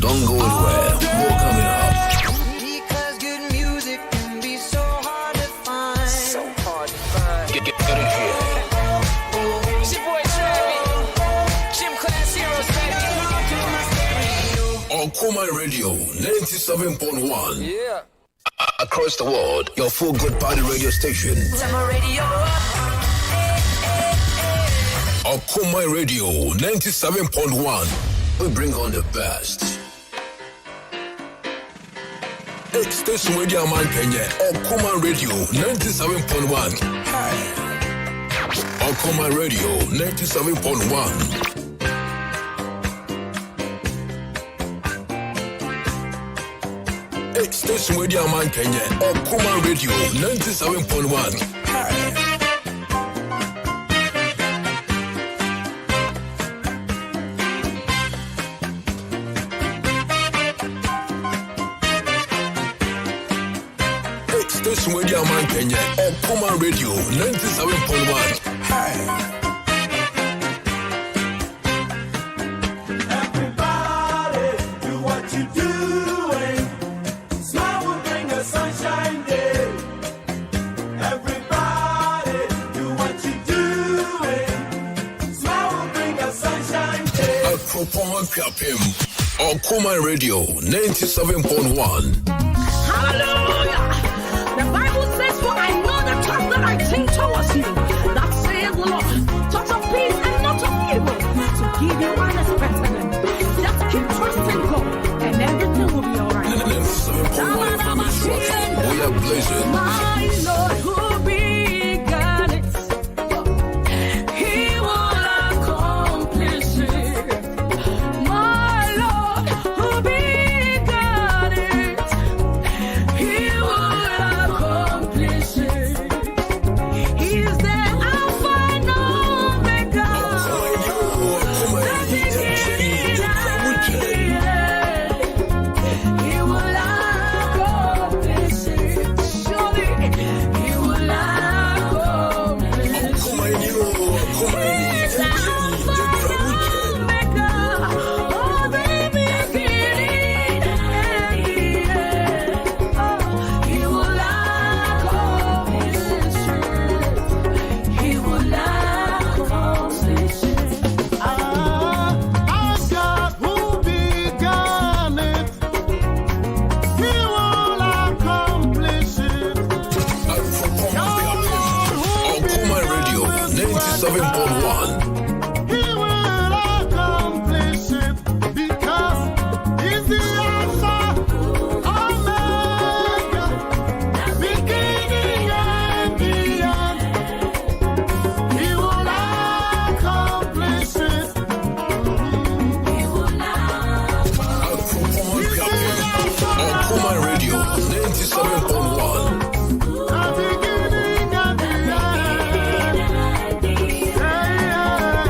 Don't go anywhere. More coming up. Because good music can be so hard to find. So hard to find. Get it here. It's your boy Travis. Gym class heroes, baby. Okoman Radio 97.1. Yeah. Across the world, your full good party radio station. Turn my radio up. Okoman Radio 97.1. We bring on the best. It's station radio man Kenya. Okoman Radio 97.1. Hi. Okoman Radio 97.1. Station Radio Man Kenya, Okoman Radio 97.1. Hi. Station Radio Man Kenya, Okoman Radio 97.1. Hi. Okoman Radio 97.1. Hallelujah. The Bible says, for I know the thoughts that I think towards you. That says the Lord. Thoughts of peace and not of evil. To give you unexpected end. Just keep trusting God and everything will be alright. 97.1. We are blessed. My Lord who began it, He will accomplish it. My Lord who began it, He will accomplish it. He is the Alpha and Omega, the beginning and the end. He will accomplish it. Surely He will accomplish it. He's the Alpha and Omega, oh, the beginning and the end. Oh, He will accomplish it. He will accomplish it. Our God who began it, He will accomplish it. Okoman Radio 97.1. He will accomplish it because He's the Alpha, Omega, beginning and the end. He will accomplish it. Okoman Radio 97.1. The beginning and the end.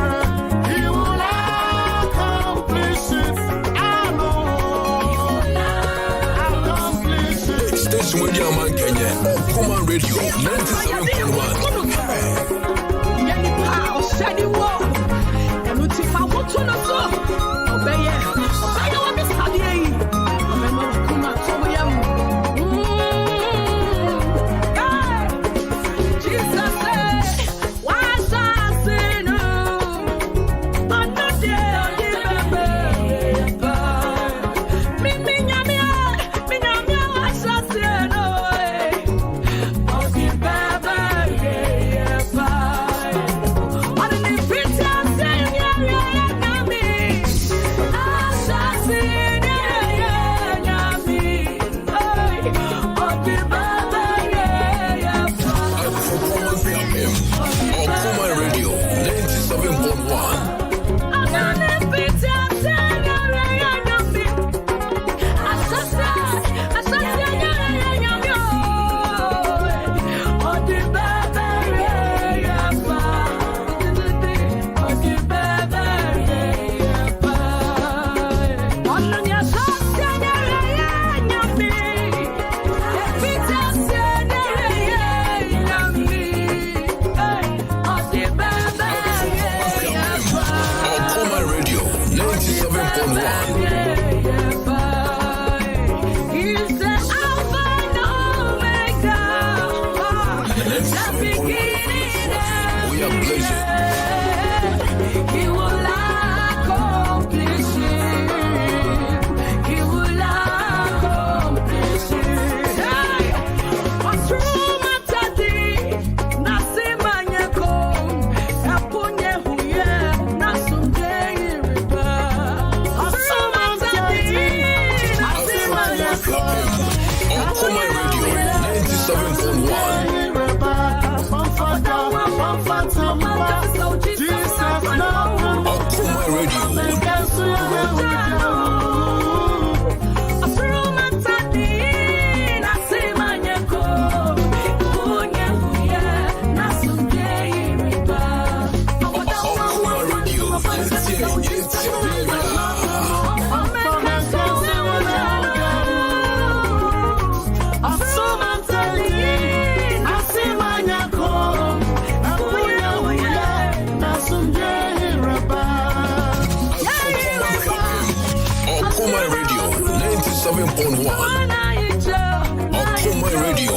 97.1. Okoman Radio.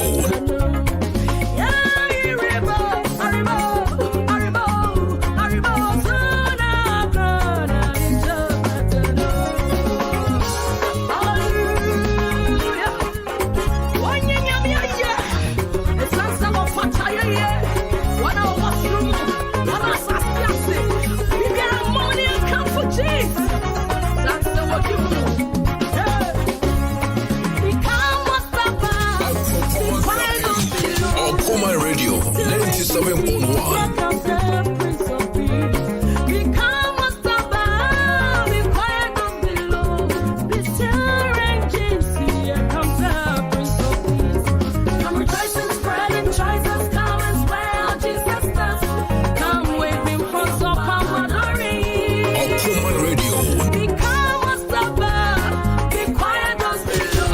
Okoman Radio 97.1.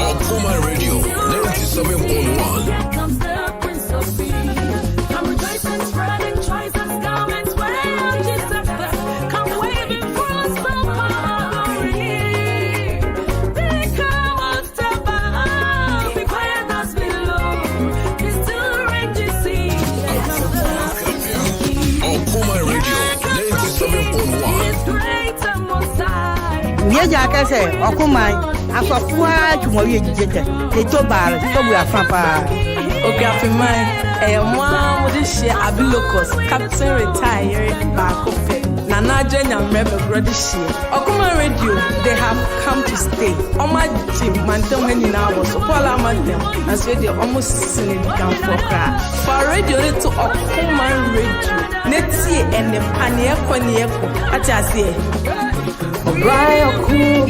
Okoman Radio 97.1. Yeja kase Okoman Akwaaba tumori ejijete le to bar to bu afapa Ogafiman mo di share abilokos captain retired back ofe Nana Jenya member brother share Okoman Radio they have come to stay Oma Jim Mantam when in our so Paula Mantam as we almost seen down for radio to Okoman Radio Nettie and the pania konieko atase Brian cool.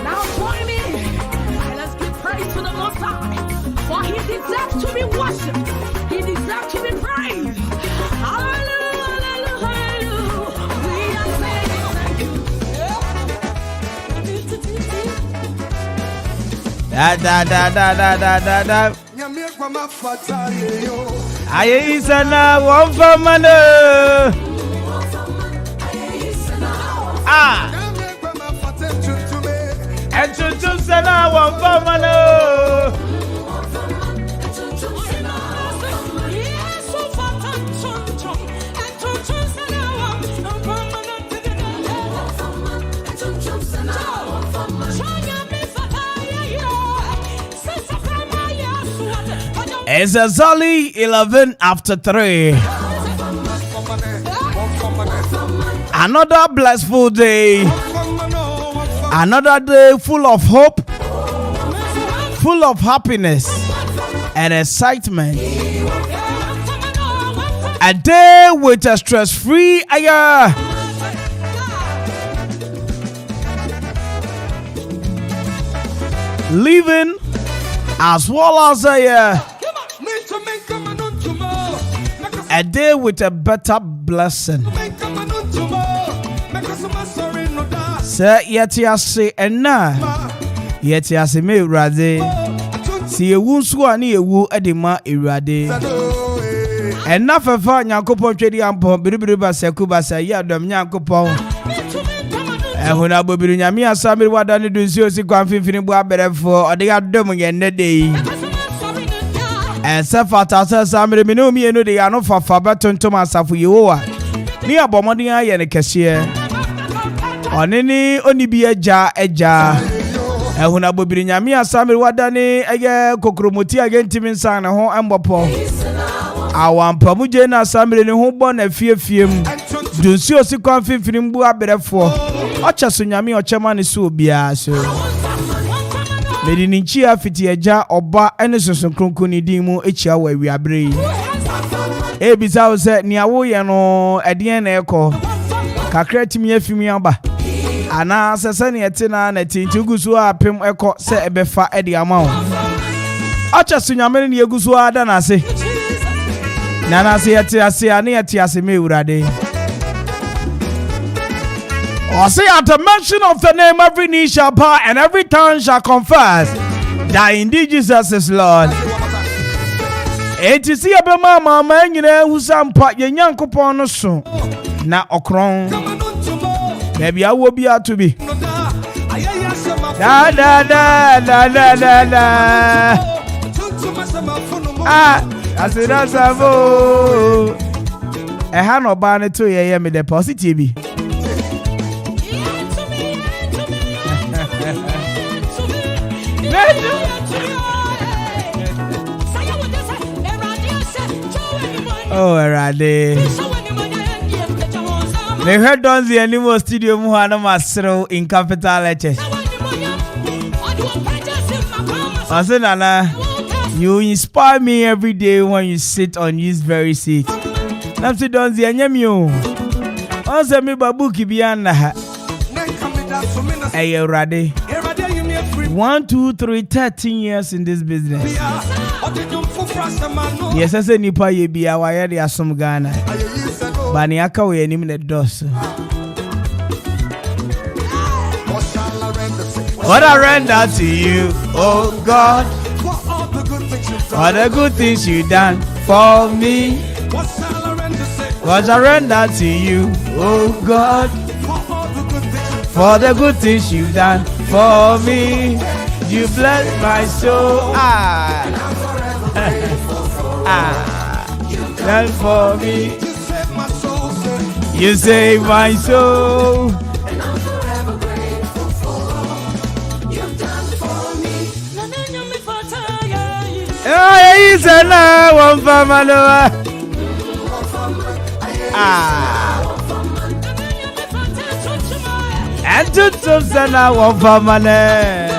Now join me and let's give praise to the Most High, for He deserves to be worshipped. He deserves to be praised. Hallelujah, hallelujah, hallelujah. We are saying thank you. Aye isana one for mano. Ah. And to sana one for mano. It's a Zolly 11 after 3. Another blissful day. Another day full of hope, full of happiness and excitement. A day with a stress-free air. living as well as a day with a better blessing. Sir, yet you say, and now, yet you say, me rade. See a wound swan, a woo edema irade. And not for fun, Yankopo Trady and Pom, Biriba Sekuba say, Yadam Yankopo. And when I will be in Yamia, somebody what I do is use the confidence better for, or they are doing in the day. And so far, somebody know me and they are not for Fabaton Thomas of you. Near Bomodia and a cashier. On any only be a jar. And when I will be in Yamia, somebody what done a cokromoti again Timin San and home and Bopo. I want Pamujena, somebody who born a few film. Do see us confidence in Bua better for. Ocha Sunyami or Chaman is so be so. Medinichia fiti eja oba ene soso kronkoni dimu echia wa wi abre. E bisa wo se nia wo ye no ede na eko. Kakra timi afimi aba. Ana sese ne ete na tinti gusu apem eko se ebefa ede ama wo. Ocha Sunyami ne egusu ada na se. Nana se ete ase ane ete ase me urade. Or say at the mention of the name, every knee shall bow and every tongue shall confess that indeed Jesus is Lord. And to see a mama man, you know, who's some part your young coupon so now okron. Maybe I will be out to be. Da da da da da da da. Ah, I said that's a vote. I had no banner to hear me the positive. Oh, Erade. They heard on the animal studio Muhana Masro in capital letters. Nana, you inspire me every day when you sit on this very seat. I'm sitting on the Anyamio. Answer me Babuki Biana. Hey, Erade. 1, 2, 3, 13 years in this business. Yes, I said Nipa ye be a wire the Asum Ghana. Baniaka we any minute dos. What I render to you, oh God, for the good things you done for me. What I render to you, oh God, for the good things you've done for me. You bless my soul. Done for me. You save my soul. And I'm forever grateful for all you've done for me. He's a one for my Lord. And to Susana one for my name.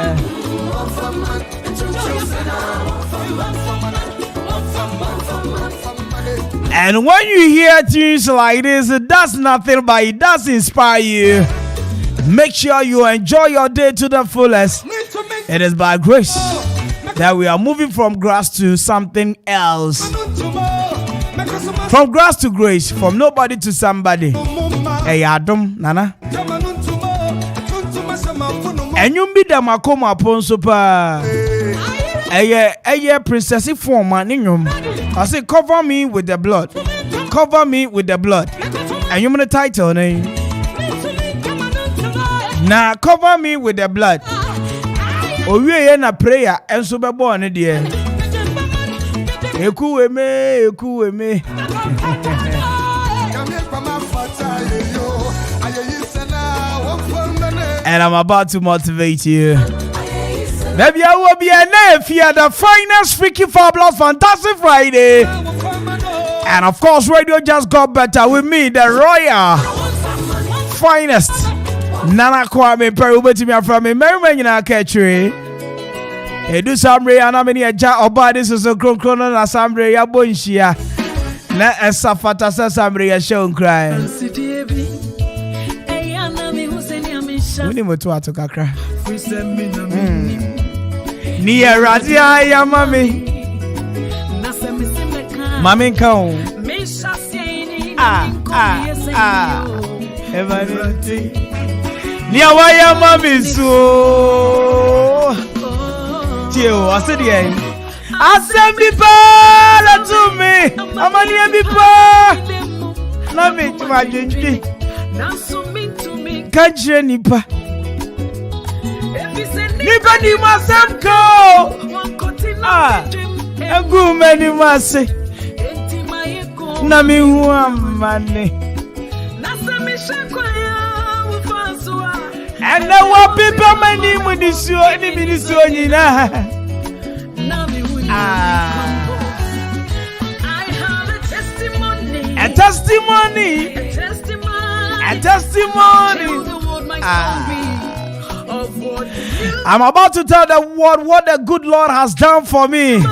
And when you hear tunes like this, it does nothing but it does inspire you. Make sure you enjoy your day to the fullest. It is by grace that we are moving from grass to something else. From grass to grace, from nobody to somebody. Hey, Adam, Nana. And you be the Makoma Ponsopa. Hey, princess form, I say, cover me with the blood. Cover me with the blood. And you mean the title, eh? Now, cover me with the blood. Oh, we are in a prayer and so be born, dear. Eku me. And I'm about to motivate you. Maybe I will be a nephew, the finest, freaky, fabulous, fantastic Friday. And of course, radio just got better with me, the royal, finest, Nana Kwame Mpere A.K.A from me, Merriman in A.K.A. He do some ray and I'm in a jar of bodies as a chrono and some ray a bunchia. Let us suffer to some ray a show crying. We need to talk to Kakra. Ni Radia ya mami. Mami nka. Evanity. Ni awaya mami so. Tio, I said again. Assembly pa to me. Amani bi pa. Na me tuma jinji. Kajre nipa. Nipa ni masamko. Egu meni mase. Na mi huwa mane. And now what people many with this show any ministry nina. I have a testimony. A testimony. I'm about to tell the world what the good Lord has done for me.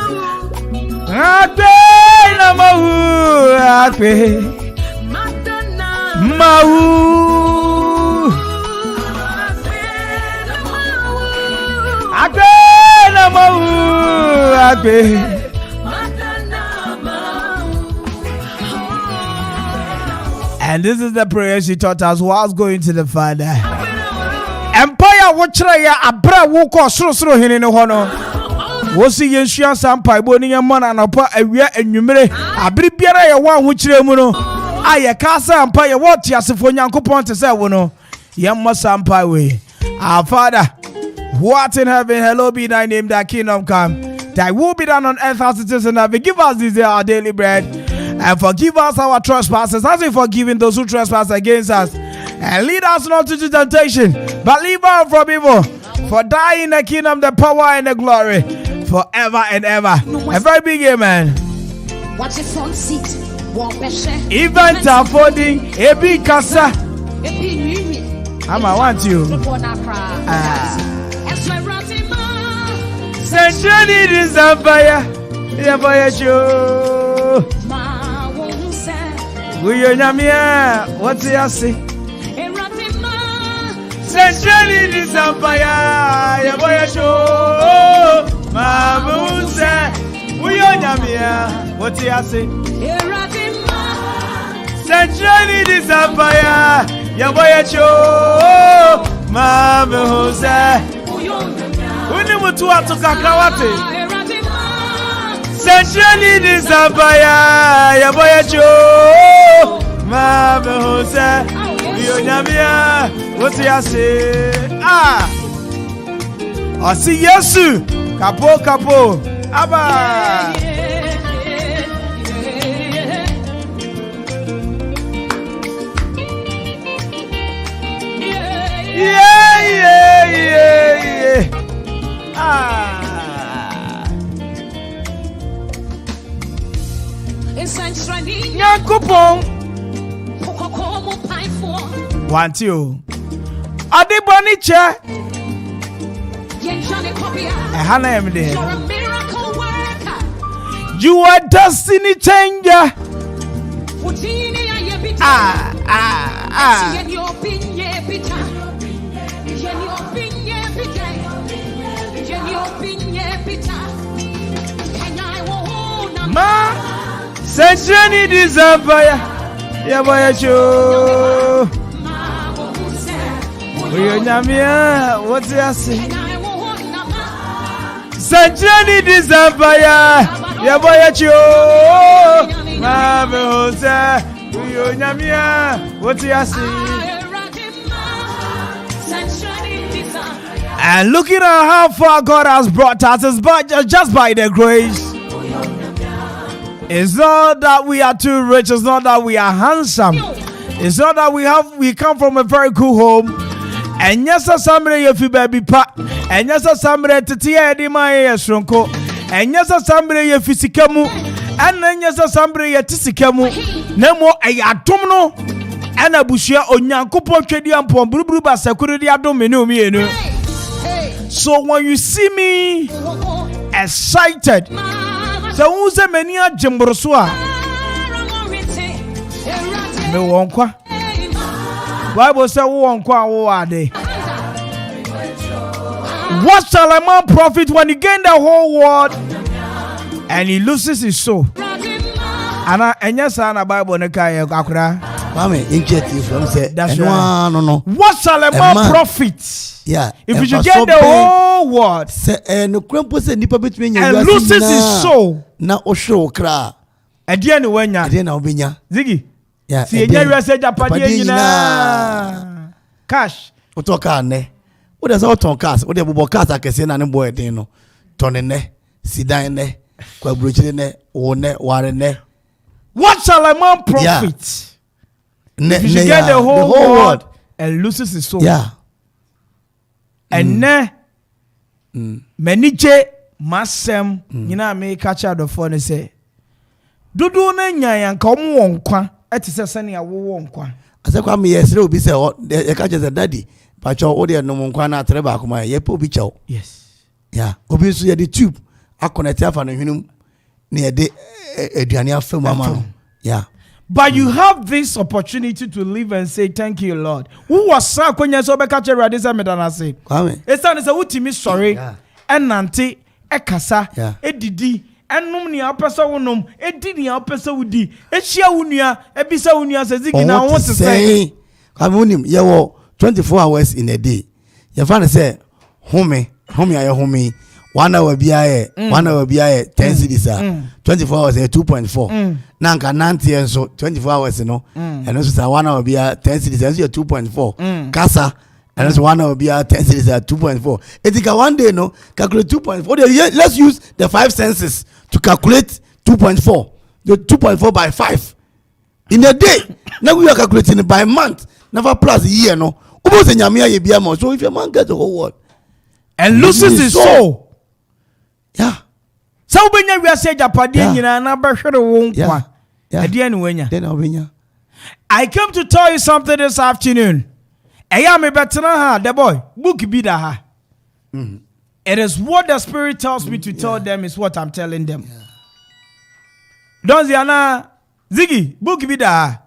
And this is the prayer she taught us whilst going to the Father. Empire Watchaya Abra Woko Sro Hinin Hono. Wosi Yenshian Sampai Boni Mana and Apa Awia and Numere Abribiara ya one which remuno. Aya Casa Empire what Yasifonia Coupon to say wono. Yamma Sampai way. Our Father, who art in heaven, hello be thy name, thy kingdom come. Thy will be done on earth as it is in heaven. Give us this day our daily bread. And forgive us our trespasses as we forgive those who trespass against us. And lead us not into temptation, but deliver us from evil. For thine in the kingdom, the power and the glory, forever and ever. A very big amen. What's the front seat? Event affording a big casa. I want you. Century is a fire. We are Namia. What's the say? Century is a fire. Mamunse. We are Namia. What's the say? Century is a fire. Yaboyacho. Mamunse. Uni mutu watu kakawate. Centrally Desabaya, Yaboyacho, Mama Jose, Yonyamia, what's ya say? I see Yesu, Capo, Abba. Yeah. Yakupon. Want you? Adiboni cha. Hana emde. You are destiny changer. Ma Century desire Yaboyacho Uyonyamia what's ya say Century desire Yaboyacho Mama Jose Uyonyamia what's ya say. And looking at how far God has brought us is just by the grace. It's not that we are too rich. It's not that we are handsome. It's not that we come from a very cool home. And yes, somebody if you baby pa. And yes, somebody titia di my shronko. And yes, somebody if you sikamu. And then yes, somebody tisikamu. Nemo ayatumno. And a bushia onyankopo twediam pom brubru ba security adomenu mi. So when you see me excited, so who's a mania jimbrosua? Me wonkwa. Bible say wonkwa wo ade. What shall a man profit when he gain the whole world and he loses his soul? And yes, the Bible Kwame, interest from say. That's right. No. What shall a man profit? Yeah. If you should get the whole world and loses his soul. Na osho kra. Edi ene wanya. Edi na obinya. Ziggy. Yeah. Si enye wese Japadie nyina. Cash. Otoka ne. Wo dey say oton cars, wo dey bobo cars akese na ne boy den no. Tone ne, sidan ne, kwabrochire ne, wo ne, ware ne. What shall a man profit? Yeah. If you should get the whole world and loses his soul. Yeah. And menije masem nyina me catch out the phone say dodo na nyan ka omo wonkwa etise sene awo wonkwa ase kwa me yesre obi say e catch say daddy pacho wo de no wonkwa na atre ba akoma ye pe obi chew. Yes. Yeah. Obi so ye the tube akonete afa no hwenum na ye de aduane afa mama. Yeah. But you have this opportunity to live and say thank you Lord. Who was sa kwanya so be catch radisa medana say. Kwame. Esa ne say wutimi sorry enante ekasa edidi enum ni apesa wonom edi ni apesa wudi ehia wunua ebisa wunua say zigi na won se say. Kwame unim ye wo 24 hours in a day. You find say home aye home 1 hour biaye 1 hour biaye 10 cedis 24 hours 2.4 nanka 90 so 24 hours no and also 1 hour biaye 10 cedis 2.4 kasa and so 1 hour biaye 10 cedis 2.4 etika one day no calculate 2.4 let's use the 5 senses to calculate 2.4 the 2.4 by 5 in a day. Now we are calculating it by month never plus year no so if your man gets the whole world and loses his soul. Yeah. So when you say Japadie nyina na behwere wo nkwa. Edi ene wanya. Then obenya. I came to tell you something this afternoon. Eya me betena ha the boy book bi da ha. It is what the spirit tells me to tell them is what I'm telling them. Don't see ana Ziggy book bi da ha.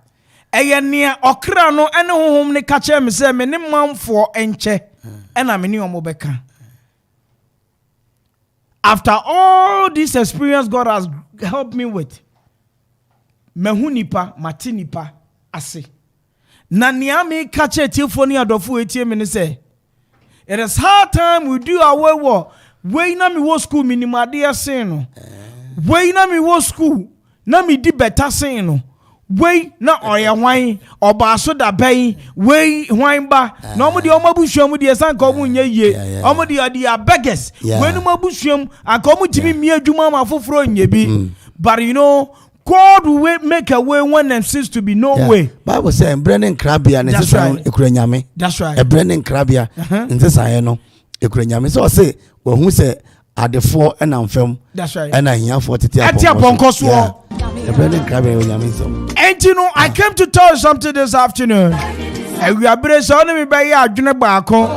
Eya nia okra no ene honhom ne ka che me say me ne manfo enche ena me ne omo beka. After all this experience God has helped me with, mehunipa matinipa ase. Na niame kache tiofoni adofu etie me say, it is hard time we do our way. We na mi wo school minimade ase no. We na mi wo school na mi di better say no. We na oya hwan oba so da ban we hwan ba na omo de omo busuam de san ka omo nye ye omo de dia beggars we no mabusuam anka omo timi mi adwuma ma foforo nye bi but you know God will make a way when there seems to be no way. Bible say Brennan Krabia and his son Ekuranyame. That's right. A Brennan Krabia and this I know Ekuranyame. So I say well who say at the 4 and I'm film. That's right. And I hear 40 At your Bonkoswo. And you know, I came to tell you something this afternoon. And we are being so me by ya adwene baako.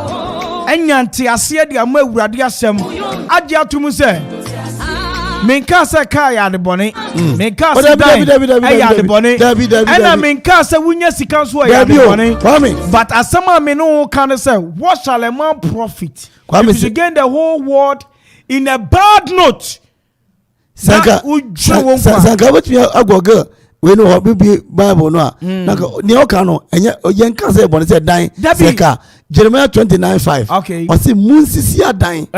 Enyanti ase de am awurade asem. Agya tumu se. Menka se ka ya de bone. Menka se dai. Ya de bone. Ena menka se wunya sika so ya de bone. But asema me no kan say, what shall a man profit if you gain the whole world in a bad note? Sanka what you agogo we know what be Bible no naka ni oka no enye yen kan say bon say dan seka Jeremiah 29:5 okay o say munsisi adan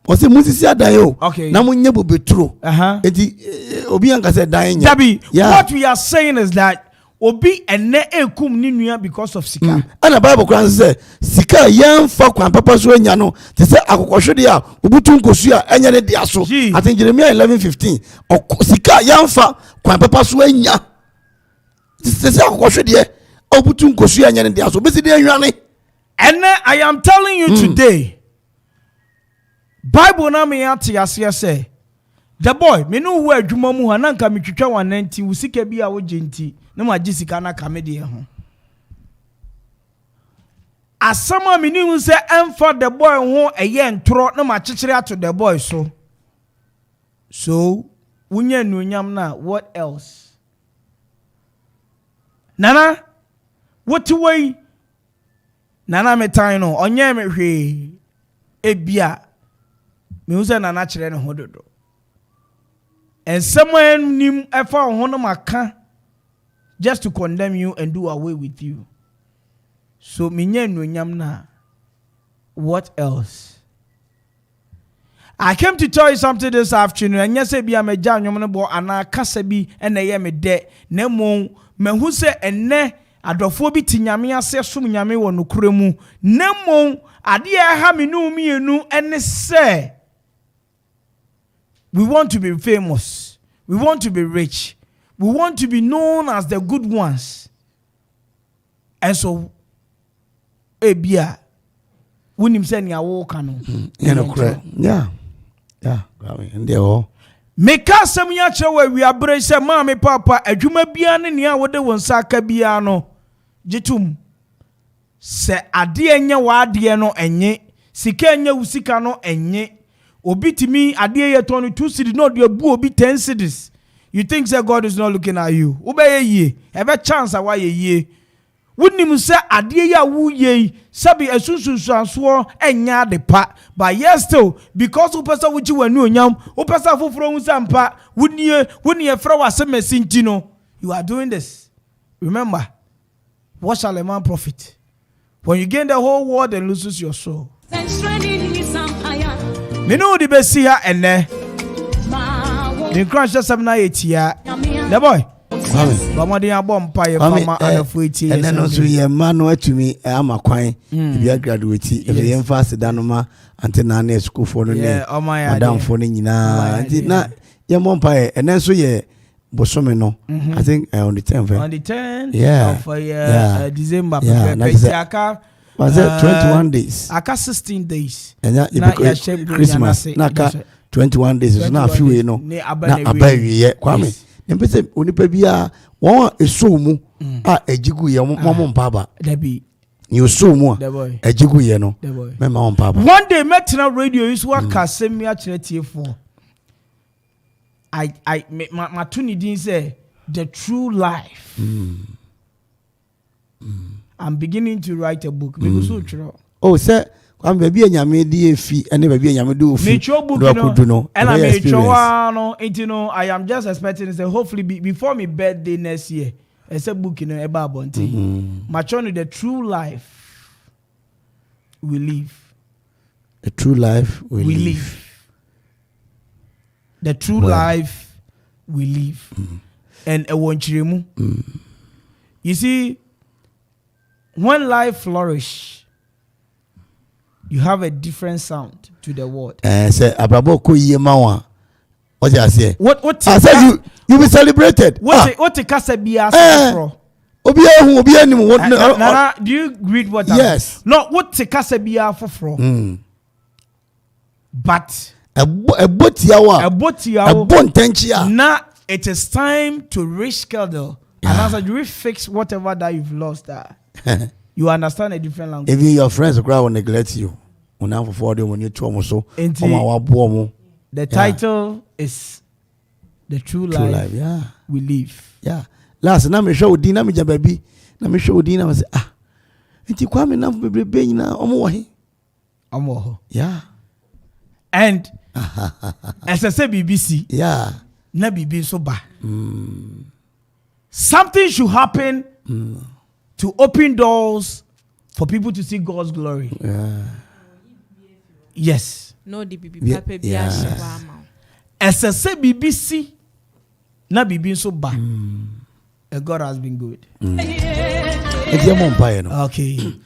o say munsisi adan o na munye bo betro enti obi an ka say dan nya what we are saying is that obi ene ekum ni nua because of sika and the Bible can say sika yan fa kwan papa so anya no te say akokohwede a obutu nkosu a anya ne dia so I think Jeremiah 11:15 sika yan fa kwan papa so anya te say akokohwede obutu nkosu anya ne dia so besi de anwane and I am telling you today Bible na me atiase say the boy me no wo adwuma mu ha na nka metwetwa 190 wo sika bi a wo genti na ma gisika na kamede ho asama me ni say emfa the boy ho eye ntro na ma kyekere ato the boy so wunya nunyam na what else nana what way nana me tan no onye me hwe ebia me hu say na na kire ne ho dodo and someone nim efa ho no maka just to condemn you and do away with you. So minye nuonyam na what else? I came to tell you something this afternoon. And yes, be a meja nyom bo ana kasa bi ena ye me de na mo mehu se enne adofo bi tinyame ase som nyame wo nokure mu na mo ade e ha me nu mienu ene se we want to be famous, we want to be rich, we want to be known as the good ones. And so ebia wunim se nia wo ka no yeah and they all meka sem ya chewe wi abre se ma me papa adwuma bia ne nia wo de wonsa aka bia no gitum se ade enye wa ade no enye sika enye usika no enye obi timi ade ye ton 2 cedis no de bu obi 10 cedis. You think say God is not looking at you? Obey ye ebe chance awa ye wouldn't say ade ya wu ye sabi esususuanso enya de pa but yes still because upesa wuchi wanu onyam upesa foforo hu sampa wunnie fra wasemesi ntino you are doing this. Remember, what shall a man profit when you gain the whole world and loses your soul? Me know the best here and there. The crash just 798 here. The boy. Bamadi abom paye fama anafuiti. And then also ye man to me ama kwan if you graduate if you fast danoma until na school for no madam for ni nyina na ye mom paye and then so ye bosome no I think on the 10th on the 10th of December aka was it 21 days aka 16 days and ya Christmas na ka 21 days so na few no na abawi ye Kwame empese onipa bia won eso mu a ejigu ye mom mpaba dabi ni eso mu a ejigu ye no me ma mpaba one day metna radio is what kasem ya kire tiefo my tuni din say the true life. I'm beginning to write a book because so true. Oh sir, I'm baby nyame di efi ene baby nyame do ofi no and I'm a no no I am just expecting say hopefully before my birthday next year it's a book in a babonti machoni the true life we live. The true life we live. The true life we live. And a wonchiremu. You see, when life flourish, you have a different sound to the word. Say abrabo ko ye mawa. What you say? What I said you be celebrated. What the kasa bia for? Obi anim what Nana, do you read what yes. No, what the kasa bia for? But a bontenchia. Now it is time to reschedule. And as you fix whatever that you've lost you understand a different language. Even your friends will neglect you. When you so the title is The True Life We Live. Yeah. Last na me show Dina me baby. Na me show Dina was Enti Kwame na bebe nyina omo wo he. Omo ho. Yeah. And as I say BBC. Yeah. Na bibi so ba. Something should happen to open doors for people to see God's glory. Yeah. Yes. No the bibi papa bi a as I say BBC na bibi so ba. And God has been good. Okay.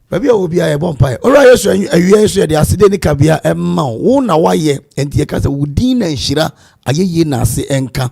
Baby obi aye bonpai. Ora yeso awie yeso de asede ni kabia emma wo na waye enti ye kasa wudin na nhira ayeye na ase enka.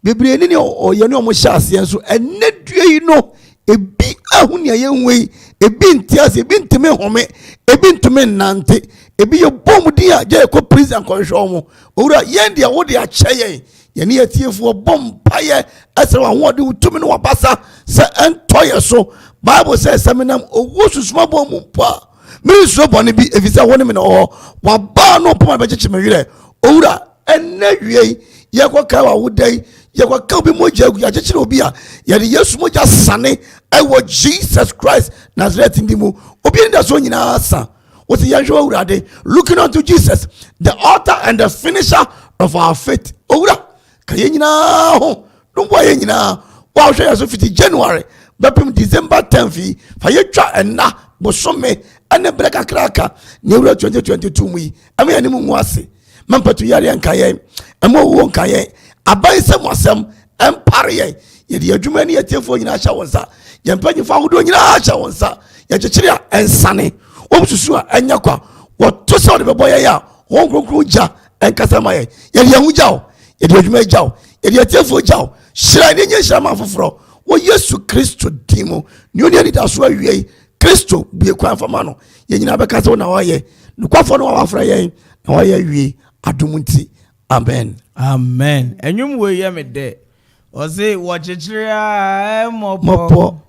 Bebre ni oye ni omo hya ase enso enedue yi no ebi ahuni aye nwe ebi ntiase ebi ntime home ebi ntume nante ebi ye bomudi a je ko prison konhwo mo. Ora ye de wo de a cheye ye ni atiefo bompaye ase wa ho de utumi no wabasa se entoye so. Bible says seminam owo susuma bo mu pa me so boni bi efisa woni me no wa ba no poma be cheche me wire owura ennawie ye kwa ka wa wodai ye kwa ka bi moja ya cheche obi a ye de yesu moja sane I was Jesus Christ Nazareth ndimu obi nda so nyina asa What's the usual urade? Looking unto Jesus, the author and the finisher of our faith. Owura, kayenya ho, no boy nyina. Wow, share so 50 January, bapem December 10th, fayetwa enna bosome ene breka kraka neuro 2022 mu. Ame animu mu ase. Mampatu yare ankaye, emo wo nkaye, abai se mosem empare ye de adwuma ne yetefo nyina acha wonsa. Ye mpanyi fa hodo nyina acha wonsa. Ye chechire ensane. Obususu a enya kwa woto se ode beboye ya won kronkro ja enkasa maye. Ye de yahuja o, ye de adwuma ja o, ye de yetefo ja o. Shira ne nya shira ma foforo. Wo Yesu Kristo dimo. Ni oni ani da so awie. Kristo bie kwa fama no. Ye nyina beka se na waye. Nukwafo no wa afra ye. Na waye awie adumunti. Amen. Amen. Enyum we ye me de. Oze wo chechira mopo.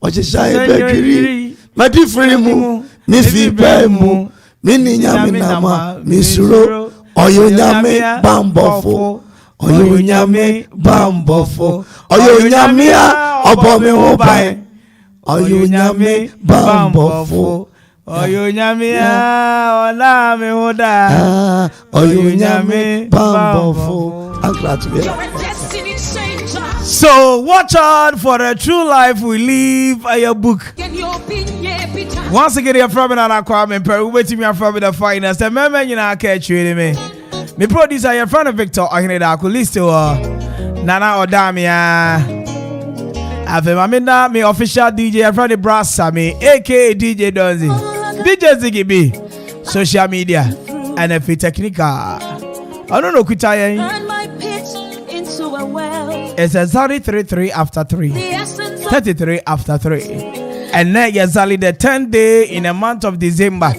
Ochesha ebekiri. Madifri mu. Mi fi pe mu. Mi ni nyame nama. Mi suro. Oyo nyame bambofo. Oyo nyame bambofo. Oyo nyame a obo me ho bai. Oyo nyame bambofo. Oyo nyame a ona me ho da. Oyo nyame bambofo. So watch out for the true life we live at your book. Once again, you're from Kwame Mpere A.K.A. waiting me from the finest. And remember, you know, I catch you me. Me producer, your friend Victor, A.K.A De Phynest, Nana Odamia. I've me official DJ, your friend Brassa, me A.K.A DJ Donzi, DJ Ziggy B, social media, and a fit technical. I don't know, Kutaya. It's exactly 33 after 3. 33 after 3. And then exactly the 10th day in the month of December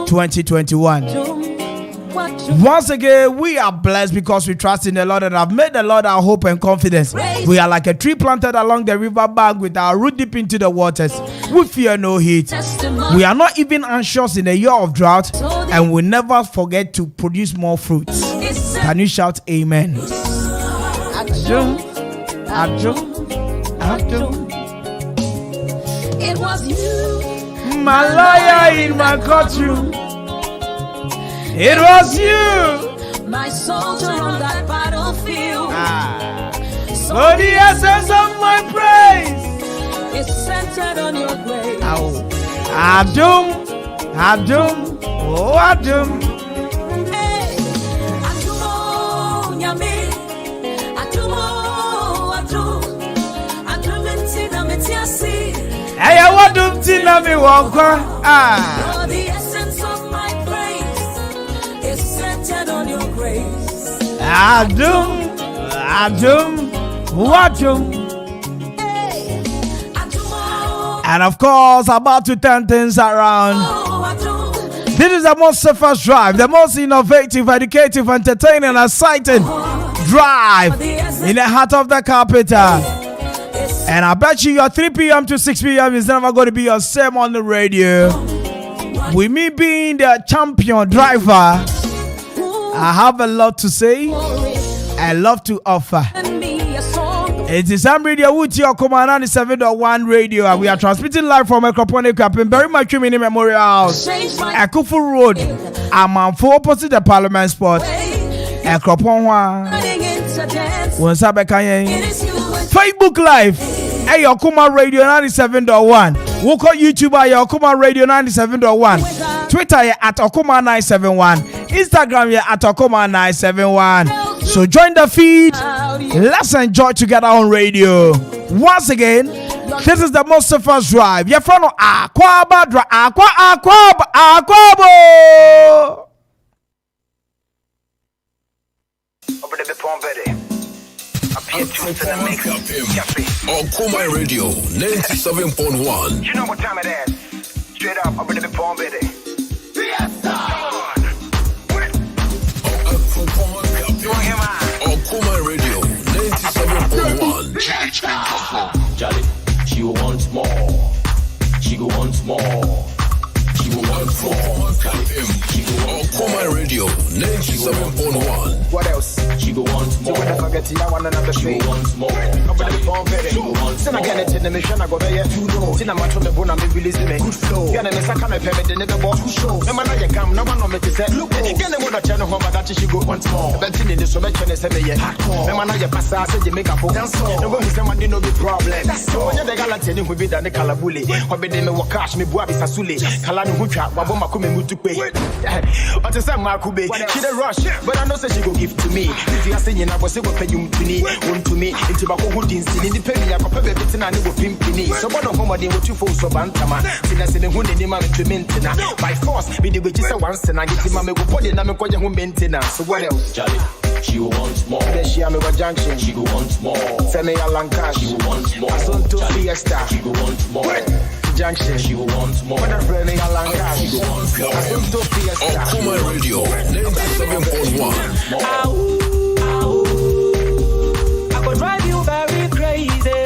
2021. Once again, we are blessed because we trust in the Lord and have made the Lord our hope and confidence. We are like a tree planted along the river bank with our root deep into the waters. We fear no heat. We are not even anxious in a year of drought, and we never forget to produce more fruits. Can you shout amen? It was you, my lawyer in my courtroom. It was you, my soldier on that battlefield. So the essence of my praise is centered on your grace. Adum, oh Adum. Hey, Adumo, Nyame, Adumentina metiasi. Hey, I Adum tina mi wakwa. Lord, the essence of my praise is centered on your grace. Adum, Adum. And of course, about to turn things around. This is the most safest drive, the most innovative, educative, entertaining, and exciting drive in the heart of the capital. And I bet you your 3 p.m. to 6 p.m. is never going to be your same on the radio. With me being the champion driver, I have a lot to say, a lot to offer. It is Sam Radio with your Okoman 97.1 radio, and we are transmitting live from Okoman Akwaaba, very much in Memorial House, Akufu Road, Amanfo opposite the Parliament Spot, Okoman. Facebook Live, Okoman Radio 97.1. We'll call YouTube at Okoman Radio 97.1. Twitter at Okoman 971. Instagram at Okoman 971. So join the feed. Let's enjoy together on radio. Once again, this is the most first drive. You're from Akwaaba, Akwaaba. Okoman Radio 97.1. You know what time it is? Straight up, up in the palm, baby. Okoman Radio 97.1. Jolly, she wants more. She wants more. She wants more. Okoman Radio 97.1. What else? She wants more. Forget you, I want another She thing. wants more. Up in the palm, baby. She wants Listen again, it's in the mission. I go there. Tina Macho me bona me release me. Good flow. Yana me saka me peme de never boss. Show. Me man I come. No one no me to say. Look. Again the mother channel home that she go once more. But in the so much when say me yeah. Me man I pass I say you make a phone. No go say man no be problem. So when the galante ni be da ne kalabule. Obe de me wo cash me bua bisa sule. Kala no hu twa wabo makome mutu pe. What is that Markube? She the rush, but I know say she go give to me. If you are saying I was say go pay you to me, one to me. Into bako who didn't see the penny, I papa bit and I go pimpini. So one of whom I did what you for so bantama. Since I said the one in my maintenance. By force, we did which is a once and I get him a go put in a home maintenance. So what else? Charlie, she wants more. Then she am a junction. She go want more. Send me a long cash. She wants more. I saw to Fiesta. She go want more. Junction. She wants more. When I friend me a long cash. She go want more. I saw to Fiesta. Okoman Radio 97.1. I could drive you very crazy.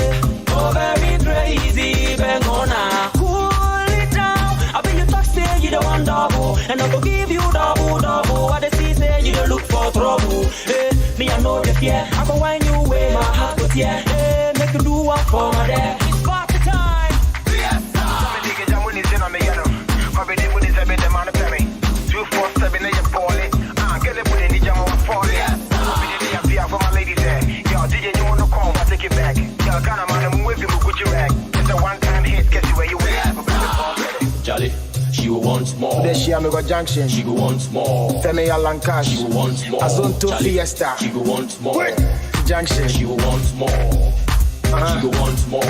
Oh, very crazy. Bang on now. Cool it down. I bet you talk say you don't want double. And I go give you double. What they see say you don't look for trouble. Hey, me I know the fear. I go wind you away, my heart goes yeah. Hey, make you do one for my dad. It's party time. Yes, sir. Me dig it down when it's in on me, you know. Cover it when it's a bit of man of me. 247 in your poly. Get it when you need your more for it. Yes, sir. Me dig it up for my ladies there. Yo, DJ, you wanna call? I take it back. Yo, kind of man, I'm with you, Gucci rag. It's a one-time hit, get you where you at. Charlie, she wants more. Then she am a junction. She go wants more. Send me a long cash. She wants more. I zone to Fiesta. She go wants more. Junction. She go wants more. She go wants more.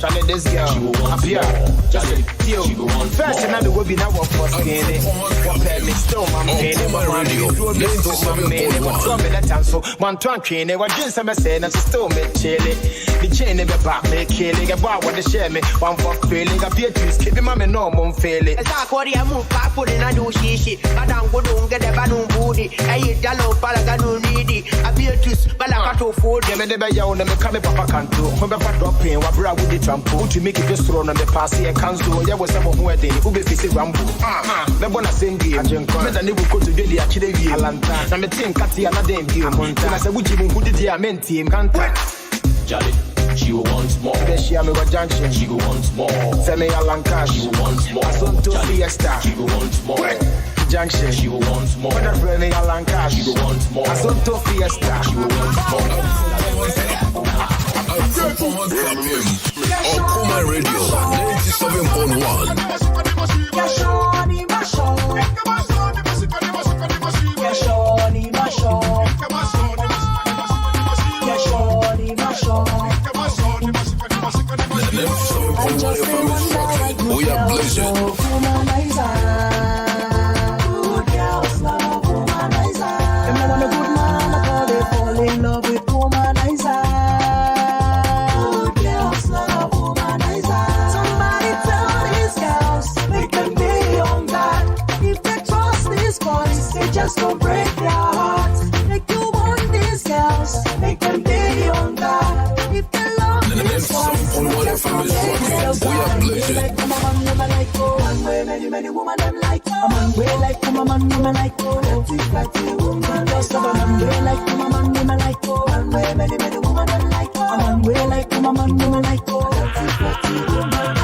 Charlie, this girl. She go wants more. Charlie, yo. She go wants first more. and I will be now what for skinny. What pay me still, my man. Okoman Radio 97.1. What from me that so one twang train. What jeans I'm saying that still me chilly. The chain in the back me killing. About what they share me. One for feeling. I feel to skip my no mum failing. It's not what I move back for the do she. But I'm good on get the balloon booty. I eat yellow palagano needy. I feel to balakato food. Yeah, me the bay on me come papa can't do. Remember dropping what bra with the trampo to make it just throw on the pass here can't do. Yeah, was some of who they who be facing rambo. The bona same game. Me the new go to the actually view. Alanta. Na me team Kati another view. And I said we who did the amen team can't. Charlie, she wants more. Then she am a junction. She go wants more. Send me a long cash. She wants more. I saw to Fiesta. She go wants more. Junction. She wants more. When I friend me a long cash. She go wants more. I saw to Fiesta. She wants more. Okoman Radio 97.1. We are blessed. Just don't break their hearts. Make you want these girls. Make them be on God. If they love this one, just don't break their hearts. Like come on, woman like oh. One way, many woman them like oh. A man way like come on, woman like oh. Pretty woman, just a man way like come on, woman like oh. One way, many woman them like oh. A man way like come on, woman like oh. Pretty woman.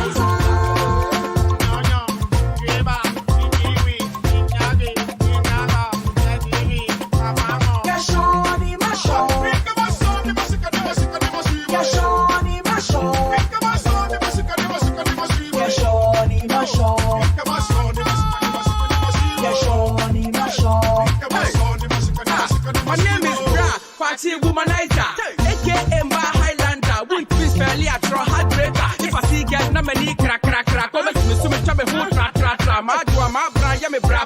Womanizer, A.K.A. Highlander, won't be fairly at your heartbreaker. If I see girls, no many crack, come to me, so me trouble, who tra, my dua, my bra, yummy, bra,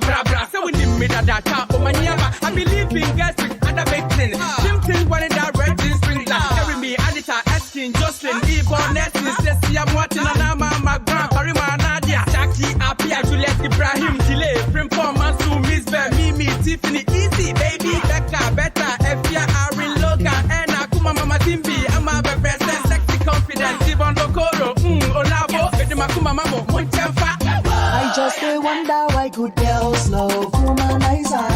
so we need me that top, oh, my yama. I believe in girls with other victims. Jim one in that red jeans, sprinkler. Carry me, Anita, Eskin, Jocelyn, Yvonne, Nessie, Ceci, I'm watching on my grand, Karima, Nadia, Jackie, Apia, Juliet, Ibrahim, Delay, Frimpon, Mansu, Miss Bear, Mimi, Tiffany, Easy, Baby, Becca, Better, Effia, Arin, and Akuma Mama Timbi, I'm a best sexy confident, Yvonne Lokoro, Olavo, Makuma Mamo, Montefa. I just wonder why good girls love womanizer.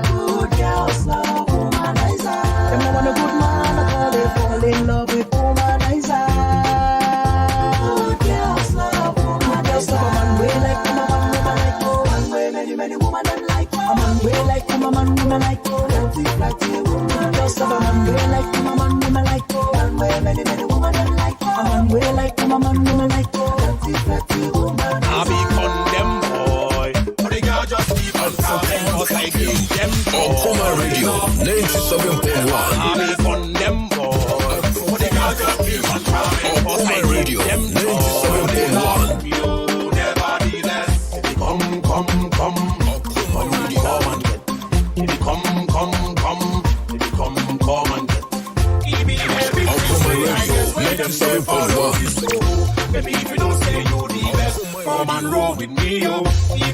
Good girls love womanizer. Them no want a good man, they fall in love with womanizer. pretty woman. Just have a man way like him, a man woman like oh. Man way many woman don't like oh. A man way like him, a man woman like oh. Pretty woman. I be condemned boy. But the girl just keep on talking. Cause I give them Okoman Radio 97.1. I be condemned boy. But the girl just keep on talking. Okoman Radio 97.1. You never be less. Come. Okoman Radio. Come and get. Come and get. Okoman Radio 97.1. Baby, if you don't say you the best, come and roll with me, yo.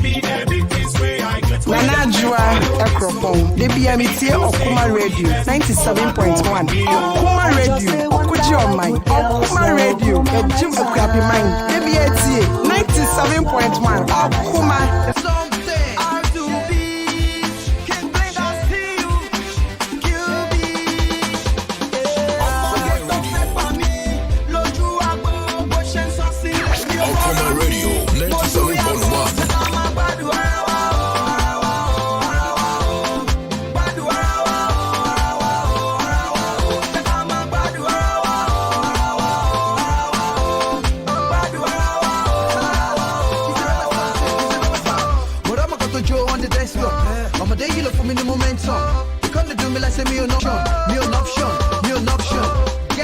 Be the biggest way I get. Nana Jua Ekropon, the BMT Okoman Radio 97.1. Okoman Radio, Okuji on mine. Okoman Radio, a Jim Okapi mine. The BMT 97.1. Okoman. Okoman Radio 97.1. I'm day you look for me the momentum. You come to do me like say me an option. Girl,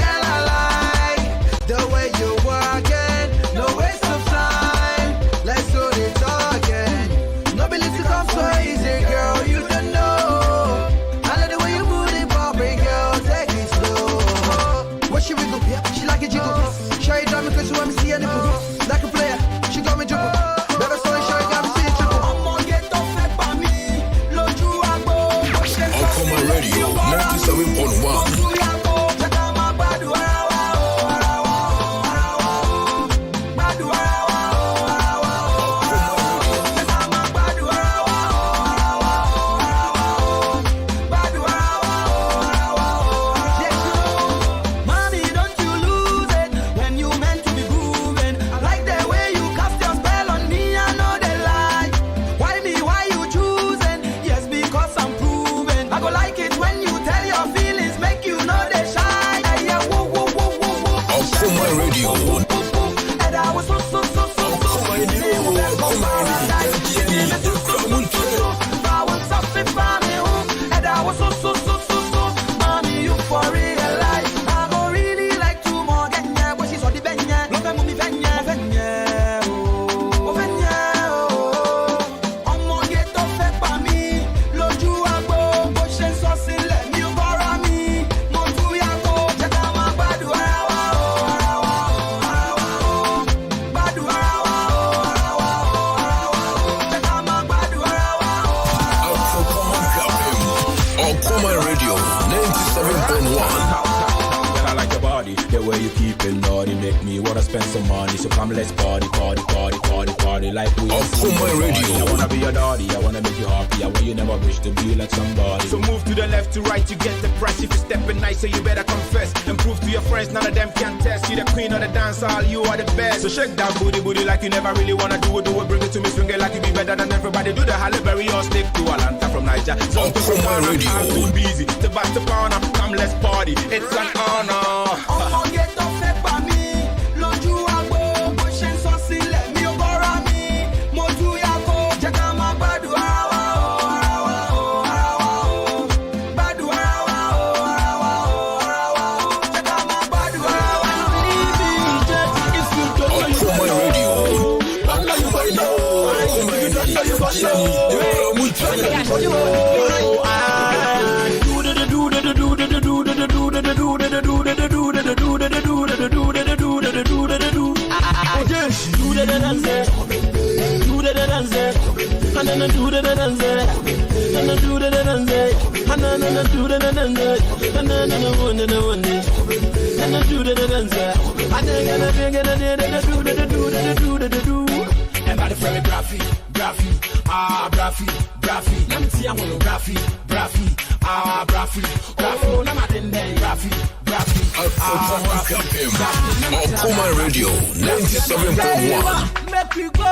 I like the way you walking. No waste of time. Let's do it again. No believe to come so easy, girl. You don't know. I like the way you move it, popping, girl. Take it slow. What she wiggle? Yeah, she like it jiggle. Show you drama cause you want me see any boo. Like a player, she got me dribble. Better story, show you got me see it triple. Okoman Radio 97.1. Okoman Radio 97.1. I like your body, the way you keep it naughty, make me wanna spend some money. So come, let's party like we. Okoman Radio. I wanna be your daddy, I wanna make you happy. I want you never wish to be like somebody. So move to the left, to right, you get the price. If you stepping nice, so you better confess and prove to your friends none of them can test. You the queen of the dance hall, you are the best. So shake that booty like you never really wanna do it. Bring it to me, swing it like you be better than everybody. Do the Halle Berry or stick to Atlanta from Niger. So Okoman Radio. I'm too busy, the back to corner. Come, let's party, it's an honor. Okoman Radio 97.1. Make you go.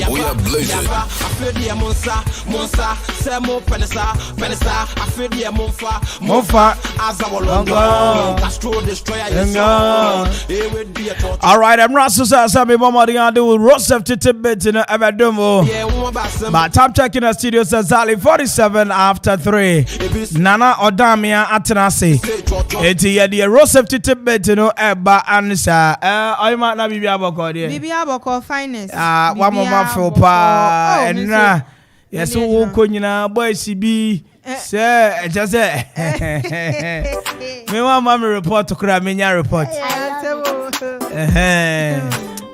We are blazing. All right, I'm Russell Sabi Mama do with Rosef Titibit in Evadumo. But time checking the studio says Zali 47 after 3. Nana Odamia Atanasi. Eti the Rosef Titibit Eba Anisa. I might not be Aboko. Bibi Aboko Phynest. One more for pa. And yes, who could boy CB. Sir, just say. Me want mommy report to Kramenya report.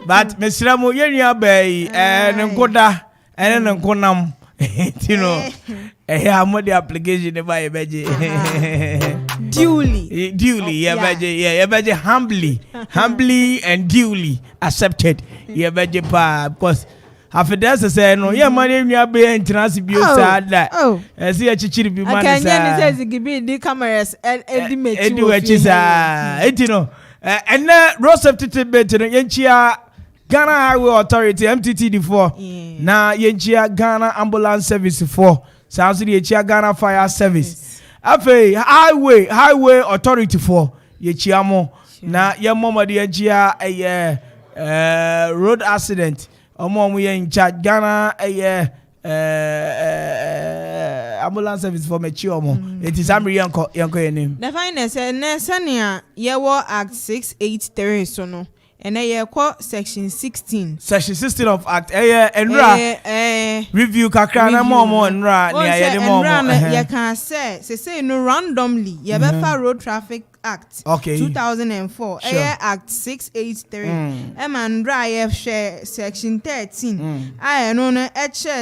But Mr. Moyenia Bay and Nkoda and Nkonam, you know, I more the application by a badge. Duly, yeah, badge humbly and duly accepted. Yeah, badge pa, because. After that, I say no. Yeah, money in your bay and transibute that. Oh, I see a chichi be money. Can you say give me the cameras and the do it is you know. And Rosef Titibet Yenchia Ghana Highway Authority MTTD4. Now Yenchia Ghana Ambulance Service 4. Sounds the Yenchia Ghana Fire Service. Afe Highway Authority 4. Yenchiamo. Now your mama the Yenchia a road accident. Omo we in charge Ghana ambulance service for Mechiomo. It is Amri Yanko name. The Phynest Nesania Yewo Act 683 sono. And I call section 16. Section 16 of Act Enra review kakrana momo Enra near the momo. You can say no randomly. You better road traffic Act 2004 Act 683 Emandra share section 13 I know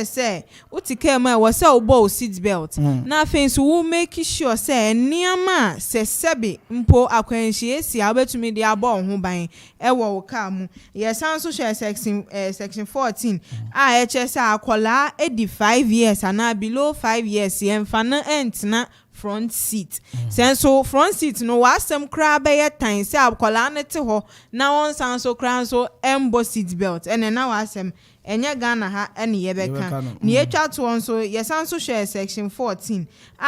say utikema was so bow seat belt na things will make sure say niama se sebi mpo akwenhie si abetumi de abo ho ban ewo ka mu yes also share section 14 IHS akola 85 years and below 5 years yemfa na entna front seat. So front seat no was some crab by time say akola na te ho na won san so kran so embo seat belt and now asem enye Ghana ha ene ye beka na ye twa to on so yes so share section 14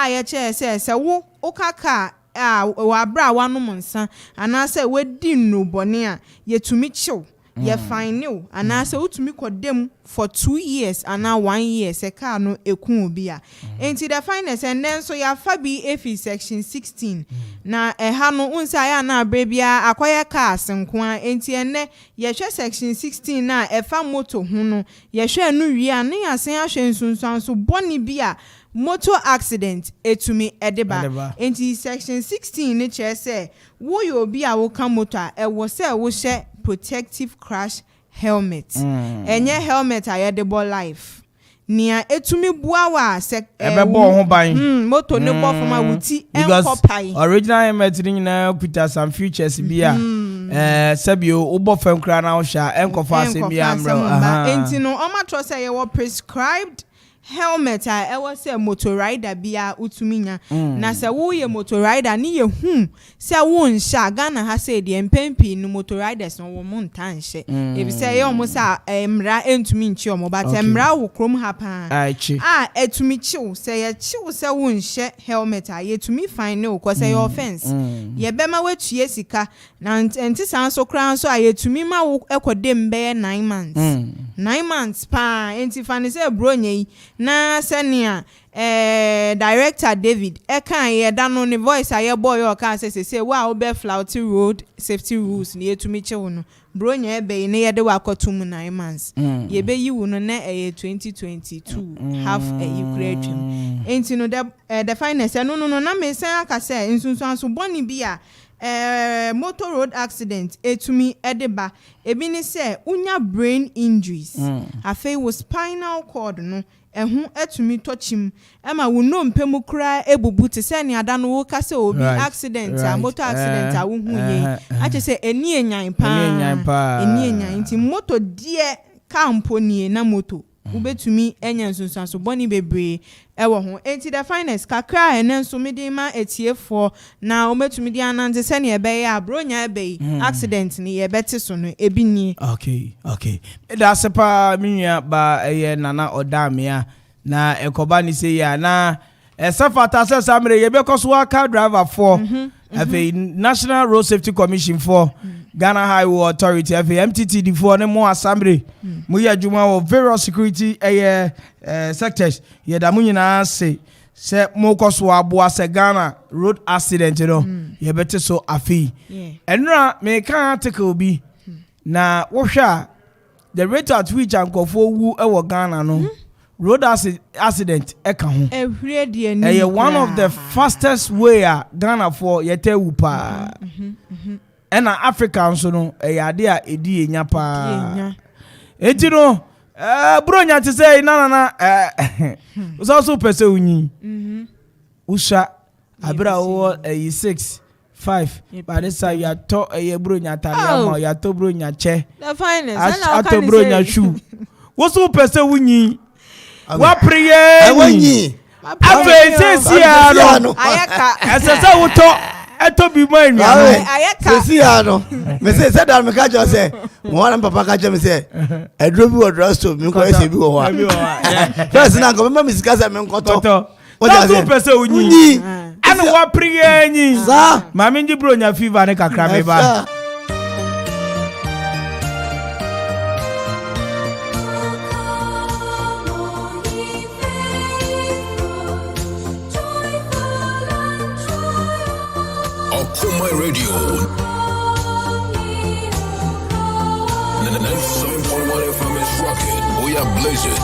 ye che say wo okaka wa bra wanom nsa ana say wedi no bone a yetumi chiw ye fine new ana say utumi kodem for 2 years and now 1 year se car no ekun obi a enti the Phynest and then so ya fabi efi section 16 na ha no unsa ya na abrebia akoye car senkoa enti enne ye hwe section 16 na efa moto hu no ye hwe anu wi a ne asen ahwe nsunsan so boni bi a motor accident etumi edeba enti section 16 ne che say wo yo bi a wo ka motor e wo say wo hye protective crash helmet enye helmet ayedebo life nia etumi buawa se ebebo ho ban moto ne bo foma wuti enkopai original helmet ni na kuta some features bia sabio ubo fam kra na wo sha enkofa se bia amro enti no o ma tro say ye wo prescribed helmet I was say motor rider bia utuminya na se wo ye motor rider ni ye se wo nsha Ghana ha say de empempi no motor riders no wo monta nhye e bi say ye omo sa emra entumi nchi omo but emra wo krom ha pa etumi chiw say ye chiw se wo nhye helmet ye tumi fine no ko say your offense ye bema wetue sika na enti san so kran so ye tumi ma wo ekodem be 9 months 9 months pa enti fane say bro nyei na senia director David eka ye da no ne voice aye boy o kan say wa obe flouty road safety rules ne etumi chewo no bro nya ebe ne ye de wakotum 9 months ye be yi wo no na 2022 half a ukraine enti no the Phynest no na me say aka say nsunsun so boni bi a motor road accident etumi edeba ebi ni say unya brain injuries afei wo spinal cord no ehun etumi touchim ema wo no mpemu kura ebubu te say ni ada no wo ka say obi accident a motor accident a wo hu ye ache say eni enyan pa nti motor die kampo nie na motor ubetumi enya nsunsanso boni bebre ewo ho enti the finest kakra enen so medima etiefo na ometumi di ananze se ne ebe ya bronya ebe accident ni ye beti so no ebi ni okay da sepa minua ba eye nana odamia na ekoba ni se ya na esafata se samre ye be koso car driver for National Road Safety Commission for Ghana Highway Authority MTTD for ne mo assembly mo ya juma of various security sectors ye da mo nyina se mo koso aboa se Ghana road accident no ye bete so afi enra me kan article bi na wo hwa the rate at which ankofo wu e wo Ghana no road accident eka ho one of the fastest way Ghana for yete upa ena Africa so no ade a edi enya pa enti no bronya te say na so pese unyi usha abra wo 6 5 but this ya to bronya tare ma ya to bronya che the finest ato bronya shoe wo so pese unyi wa priye awonyi afesesia no ayaka esesa wuto eto bi mo enu ayaka sesia no me say that me ka jo say mo wan papa ka jo me say edro bi wo drugstore mi ko ese bi wo wa first na go me misika say me nkoto o ja say pese unyi ana wa priye nyi ma me nji bronya fever ne kakra me ba Okoman Radio 97.1 FM is rocking. We are blazing.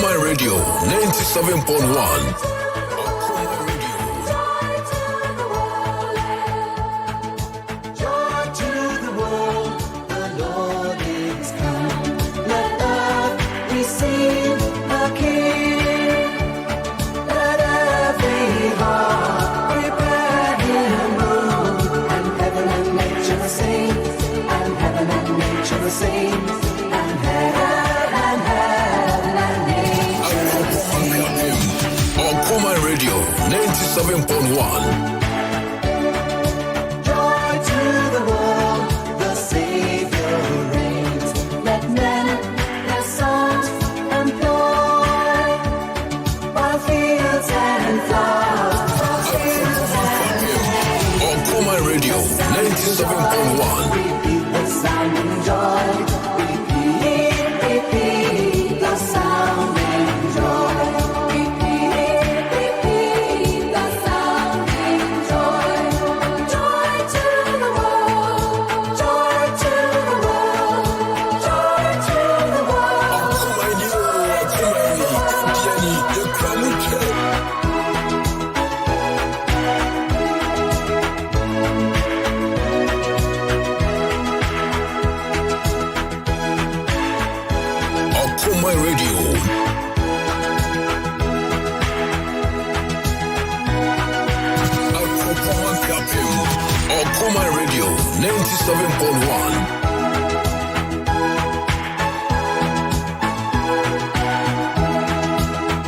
Okoman Radio 97.1. Okoman Radio 97.1. Joy to the world, the Savior reigns. Let men their songs employ, while fields and flowers, Okoman Radio 97.1. repeat the sound and joy. Repeat the sound and joy. Repeat the sound and joy. Joy to the world. Joy to the world. Joy to the world. Okoman Radio. Okoman Radio 97.1.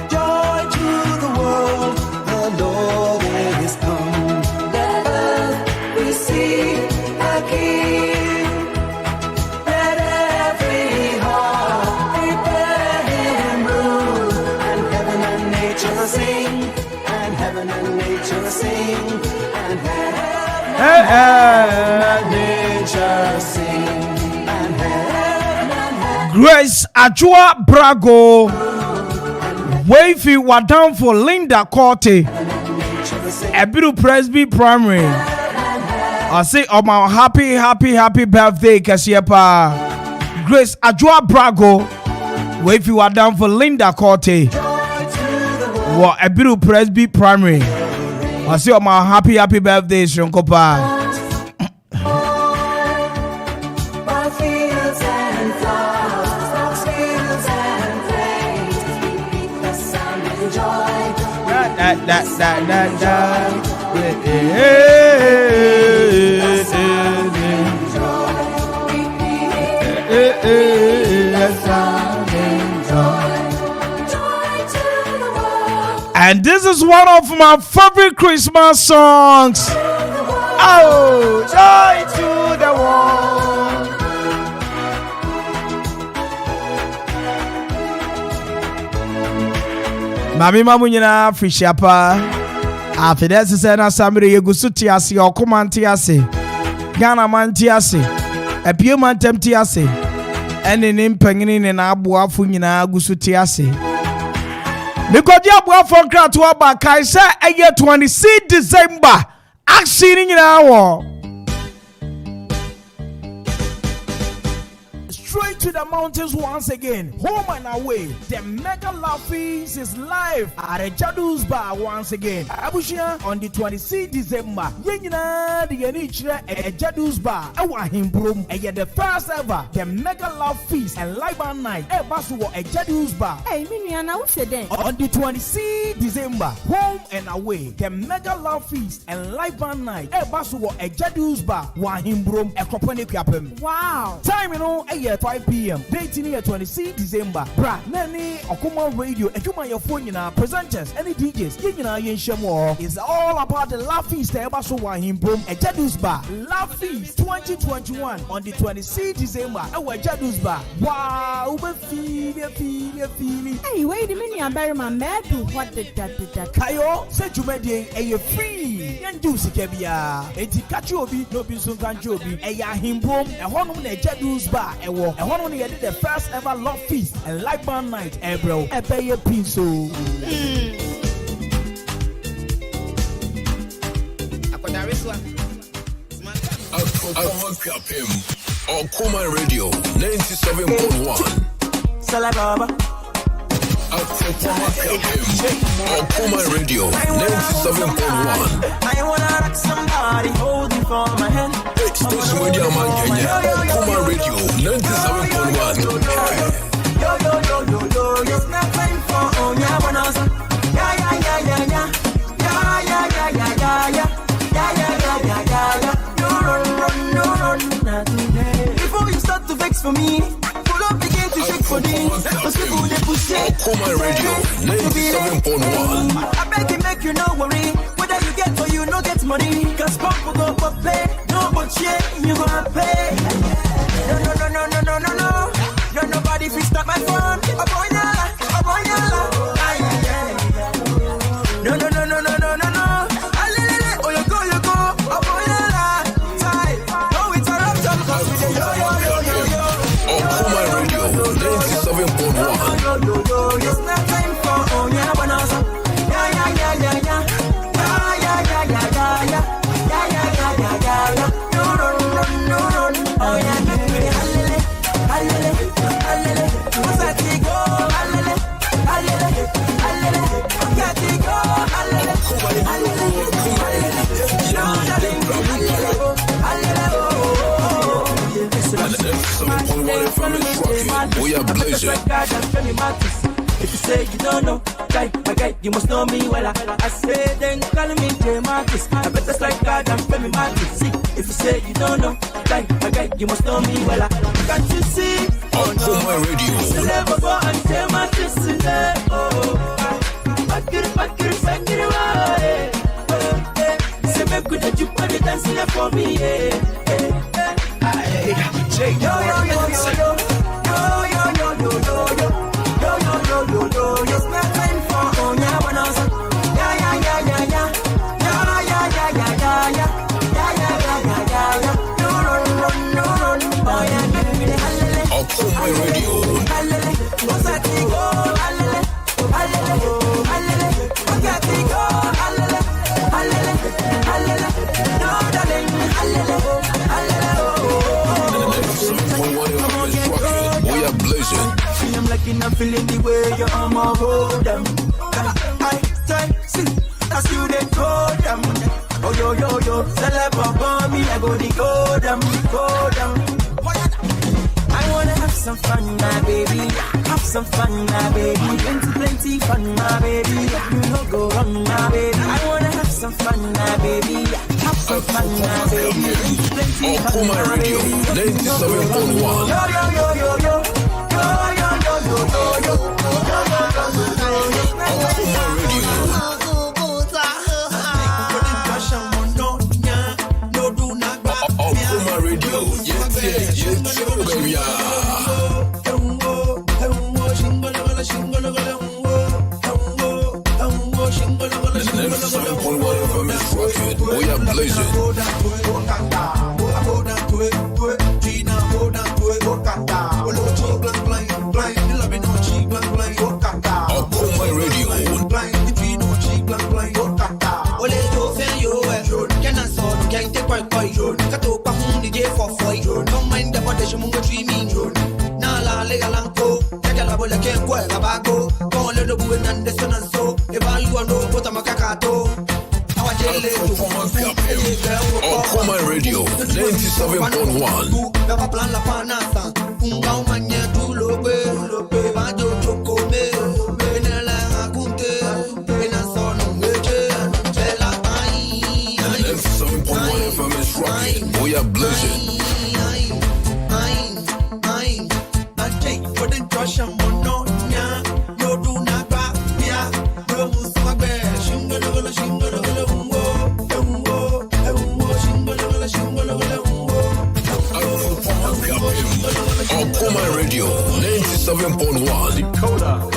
Joy to the world, the Lord is come. Let earth receive a King. Let every heart prepare Him room, and heaven and nature sing, and heaven and nature sing, and heaven and nature sing, and heaven and Grace Ajua Brago. Wavy were down for Linda Corte. Ebiru Presby Primary. I say, oh my happy birthday, Kasiepa. Grace Ajua Brago. Wavy were down for Linda Corte. What Ebiru Presby Primary. I say, oh my happy birthday, Shonkopa. by fields and flowers, fields and plains, repeat the sound and joy. And this is one of my favorite Christmas songs. Oh, joy to the world. Mami mamu nyina fishapa. After that say na samire yegusu tiase Okoman tiase. Ghana man tiase. Epie man tem tiase. Ene ne mpanyini ne na aboafo nyina gusu tiase. Because you have from to about Kaisa a year 26 December. Action in our straight to the mountains once again. Home and away. The Mega Love Feast is live at a Jadu's Bar once again. Abushia on the 26th December. Yenina the Yanichra at Jadu's Bar. Our Himbrum. And yet the first ever. The Mega Love Feast and live band night. A Basuo at Jadu's Bar. Hey, Miniana, what's it then? On the 26th December. Home and away. The Mega Love Feast and live band night. A Basuo at Jadu's Bar. Wahimbrum. A Kopone Kapem. Wow. Time you know, 5 p.m. Date in here 26 December. Bra, Nani, Okoman Radio, and you my phone, presenters, any DJs, Yen Shemo. It's all about the Love Feast, Ebaso him boom, a Jadus Bar. Love Feast 2021 on the 26th December. Our Jadus Bar. Wow, feel. Hey, wait a minute, I'm very my mad. What did that? Kayo, said you made a free and juicy cabia. A Tikachobi, no Binson Kanchobi, a Yahim boom, a honor, a Jadus Bar, a walk. And one only did the first ever Love Feast and live band night, bro. A pay a pinso. Okoman Radio 97.1. Salababa. Okoman Radio 97.1. I wanna rock somebody, hold you for my hand. Station Radio Man Kenya. Okoman Radio 97.1. Yo, it's not time for Onya Bonanza. Yeah. No run, not today. Before you start to vex for me, pull up again to shake for this. Cause people they push it. Okoman Radio 97.1. I beg you, make you no worry. Whether you get or you no get money. Cause pump will go for pay. No, but yeah, you gonna pay. No. No, nobody fi stop my phone. A boy nyala. No. Alele, oh you go. A boy nyala. Tie. No, it's a rap song. Cause we say yo. Okoman Radio 97.1. It's not time for Onya Bonanza. Yeah. No run. Oh yeah, alele. What's that thing go? Alele. Get it go. Alele. We are blazing. If you say you don't know, guy, you must know me well. I say then call me J Marcus. I better like God and Femi Marcus. See, if you say you don't know, guy, you must know me well. Can't you see? Oh no, my radio. Never go and J Marcus in there. Back it away. Say me good you put it dancing for me. Yo. It's not time for Onya Bonanza. Yeah. No run. Oh yeah, give me the alele. Okoman Radio. Alele. What's that thing go? Alele. Forget it go. Alele. No darling. Alele. We are blazing. I'm liking and feeling the way your arm hold them. I see, that's you they call them. Oh yo, celeb above me, I go them. I wanna have some fun, my baby. Have some fun, my baby. Plenty fun, my baby. You no go wrong, my baby. I wanna have some fun, my baby. Have some fun, my baby. Plenty fun, my baby. 97.1. Yo. Okoman Radio, yes, baby. 97.1 FM is rocking. We are blazing. Okoman Radio. Don't mind the body, she mungo dreaming. Nala lega lanko, yagala bola ke kwa gabago. Don't let the boy and the son and so. If I you know what I'm a kakato. Okoman Radio 97.1. Never plan la panasa. Unga umanye tulope. Bajo chokome. Benela akunte. Benasono meche. Bela ai. 97.1 FM is rocking. We are blazing. Okoman Radio 97.1. Dakota.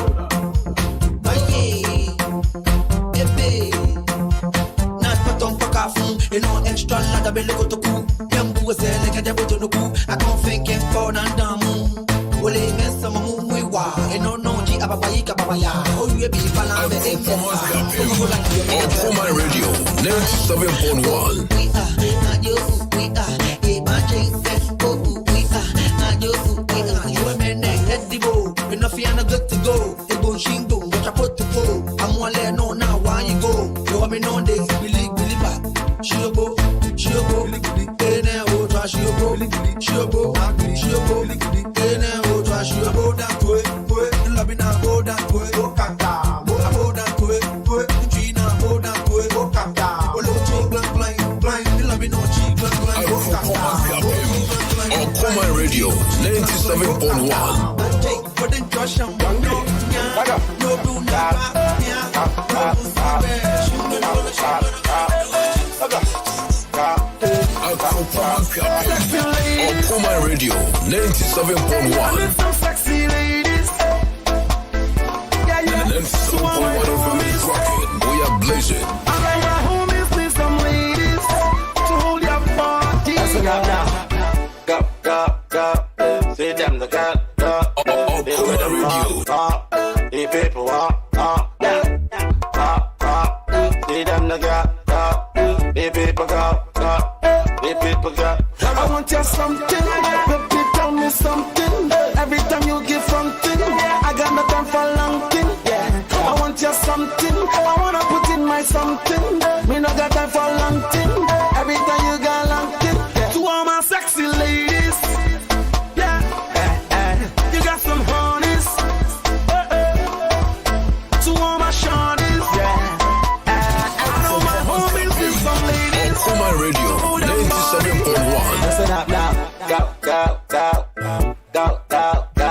Extra la belle kotoku yambu zele kaja boto no ku I can't think it for nandamu ole mesa mamu mwiwa eno no ji ababaika babaya oh you be fala be Okoman Radio 97.1. we are e ma chase oh we are you a man that the go enough you good to go e go shingo Okoman Radio 97.1. Okoman Radio 97.1. Sexy ladies. Yeah, yeah. 97.1 FM is rocking. We are blazing. Homies need some ladies to hold your body. Listen up now. Go, go, go. See them the girl. Okoman Radio. The people walk. See them the girl. The people go. The people go. I want you something, baby, tell me something. Every time you give something, I got no time for long thing. Yeah, I want you something, I wanna put in my something. Me no got time for long thing. Every time you got long thing. Yeah. To all my sexy ladies, yeah, you got some honeys. To all my shorties, yeah, I know my homies need some ladies. Okoman Radio 97.1. Listen up now. Go, go, go. Go, go, go.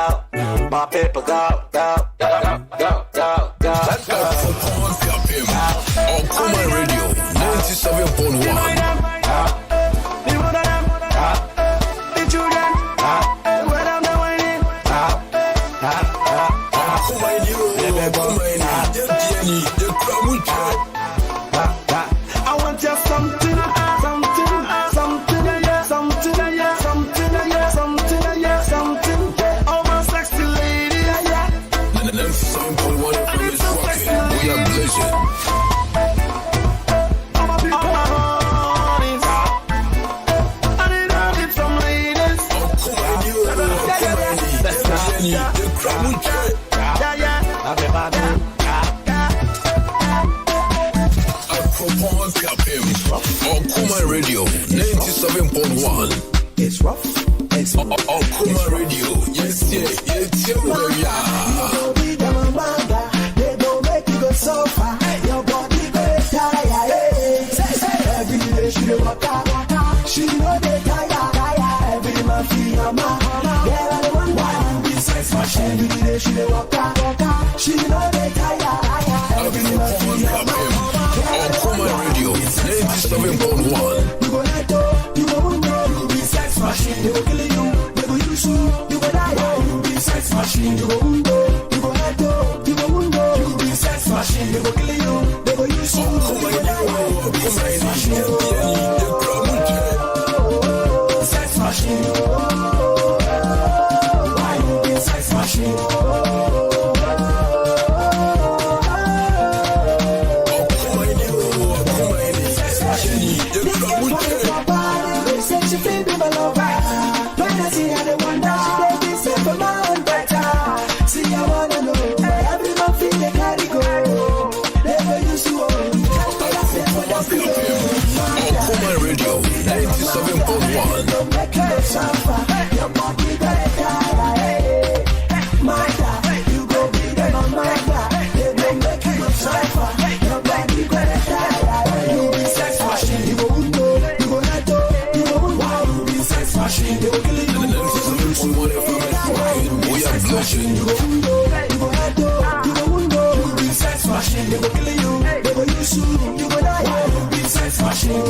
My people go, go, go, go, go, go. Let's go. Okoman Radio 97.1. I want you something, something, something, something, something, something. Oh my sexy lady, yeah. 97.1 FM is rocking. We are blazing. Okoman Radio 97.1. It's rough. It's Okoman Radio. Yes, yeah. They don't make you go so far. Your body go tired. Every day she dey waka. She know they tired. Every man feel your man. Girl, I don't want why you be sex machine. Every day she dey waka. She know they tired. Every man feel your man. Okoman Radio 97.1. You go let go. You go window. You be sex machine. They go kill you. They go use you. You go die. You be sex machine. You go window. You go let go. You go window. You be sex machine. They go kill you. They go use you. You go die. You be sex machine. Sex machine. Why you be sex machine? Okoman Radio 97.1. Your body better you go be them on my God. They don't make you suffer. Your body better you be sex machine. You go window, you go let go, you go wow, you be sex machine. They will kill you. We are blazing. You go window, you go let go, you go window, you be sex machine. They will kill you. They will use you. You go die. You be sex machine.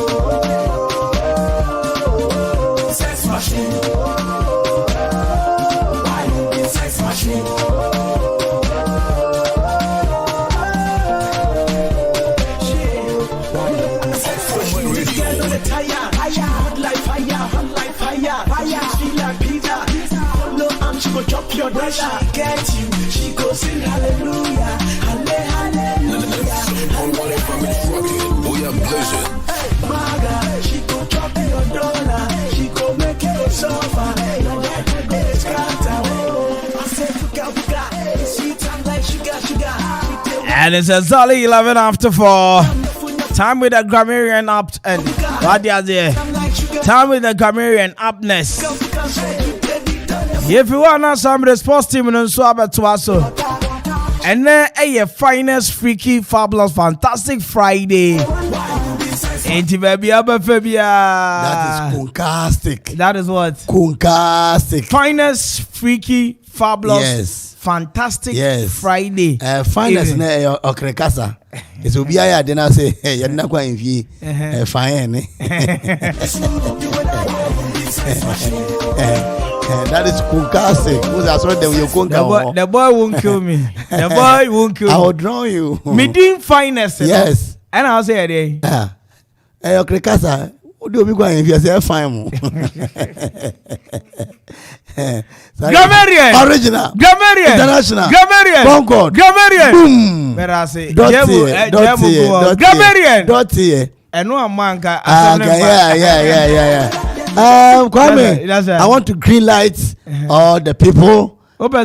Sex machine. Why you be sex machine? Your brother get you, she goes sing hallelujah, hallelujah. We are blazing. Maga, she go drop your dollar, she go make you suffer. Your life will be scatter. I say fuka, sweet and like sugar. And it's exactly 11 after 4. Time with the grammarian up and what they are there. Time with the Chameleon up next. If you want some response team in Swabba Twaso. And then a finest, freaky, fabulous, fantastic Friday. Ain't baby, that is concastic. That is what? Concastic. Finest, freaky, fabulous, yes, fantastic, yes, Friday. Finest ne okrekasa. It's obi aya de na say you na kwa envie. Fine. That is concastic. Who's as well them you conca. The boy won't kill me. The boy won't kill me. I will draw you. Medium finest. Yes. And I'll say a day. Okrekasa. Do we go and say fine? Grammarian, original, Grammarian, international, Grammarian, Concord, Grammarian. Boom. But I say, Grammarian. And no manka. Yeah. Kwame, I want to green light all the people. Okay.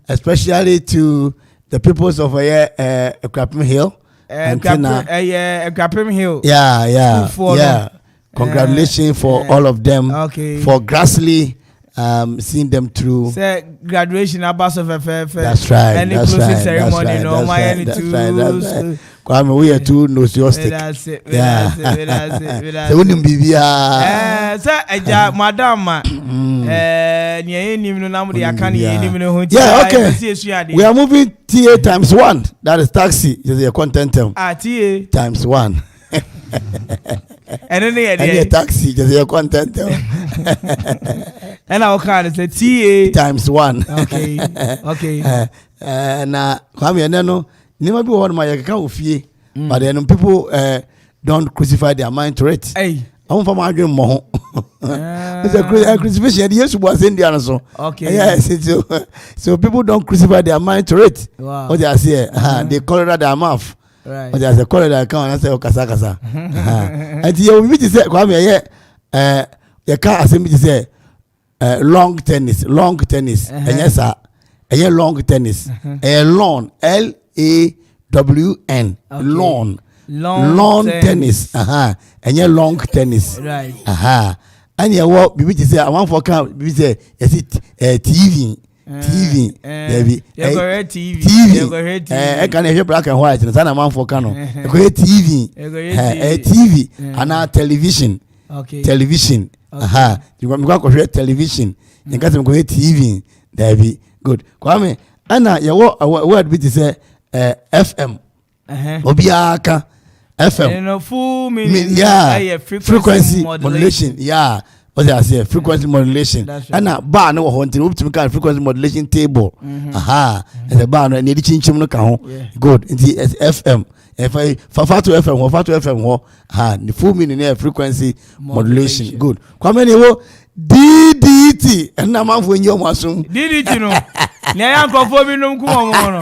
Especially to the peoples of Kwame Hill. Kwame Hill. Yeah. Congratulations for all of them. Okay. For Grassley, seeing them through. Say graduation, Abbas of FF. That's right. Any closing ceremony, no my any too. Kwame, we are too nostalgic. That's it. They wouldn't be here. Sir, Madam, yeah, okay. We are moving TA times 1. That is taxi. Just a content term. TA times 1. And then a taxi. Just a content term. And our card is a TA times 1. Okay. Now, Kwame, no. Never be one my account fee, but then people don't crucify their mind to it. Hey, I'm from arguing more. It's a crucifixion. Yes, was in the so. Okay. Yes, so people don't crucify their mind to it. Wow. What they say, they call it their mouth. Right. What they say, call it their account. I say, kasa. And you will say, Kwame, you can't assembly say, long tennis. And yes, sir, long tennis, lawn, LAWN, okay. Lawn tennis. And yeah, long tennis. Right. And yeah, what we say, I want for camp. We say, is it TV? TV. I can hear black and white. And I'm on for Cano. TV. TV. And our television. Okay. Television. You want me to create television? You got to go TV. There be good. Kwame. Anna, you what we say FM. Obiaka FM. Full meaning. Yeah. Frequency modulation. Yeah. What I say? Frequency modulation. Anna bar no hunting up to frequency modulation table. As a bar no need chinchim no can. Good. It's FM. If I to FM, the full meaning frequency modulation. Good. Kwame wo DDT and na man for your masum. DDT no. Na yankofo bi no nkumo no.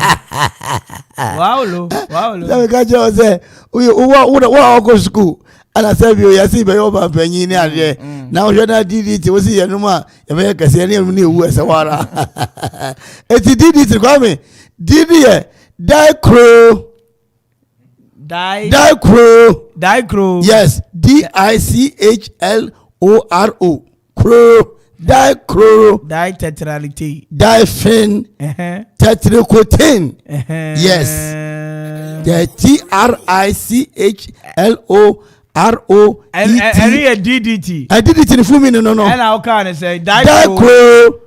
Wow lo. Let me catch you say we go school and I say you see be your panyin ni ade. Now you na DDT we see you ma e be kase ni emu ni ewu esewara. Eti DDT Kwame. DD Dicro. Dicro. Yes, DICHLORO. Crow. Dicro. Ditetrality. Diphen. Tetracotin. Yes. The TRICHLORO. And a DDT. I did it in the full minute. No. And how can I say Dicro.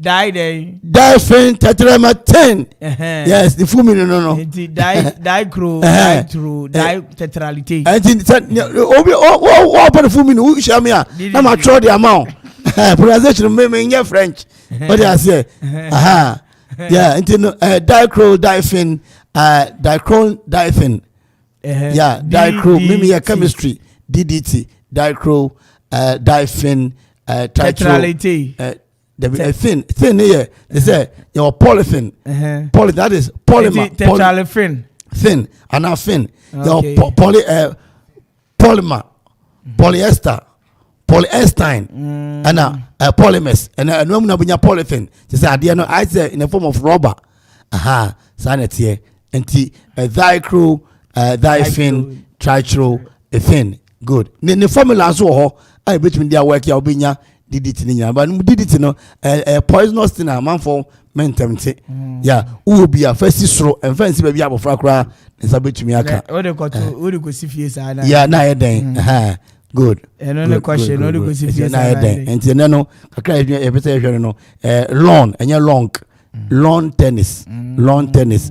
Diphen tetramatin. Yes, the full meaning no. Dicro, ditetrality. I think that what the full meaning? Who show me? I'm a throw the amount. Pronunciation me in French. What do I say? Yeah, into dicro, diphen, diphen. Yeah, dicro. Maybe a chemistry. DDT, dicro, diphen, tetrality. Thin here. They say your polythene. Poly, that is polymer. Thin and now thin. Your polymer, polyester, polyestine, and now polymers. And no one have polythene. They say I say in the form of rubber. Sanity and dicro, diphen, tritro, a thing. Good. The formula so ho I between their work ya obinya did it in but did it no a poisonous thing a man for mentality. Yeah, who will be a first slow and fancy baby abo frakra and sabit me aka. What they got to go see face. Yeah, na then. Good. And only question, no go see face. And no kakra e no lawn and your lawn tennis. Lawn tennis.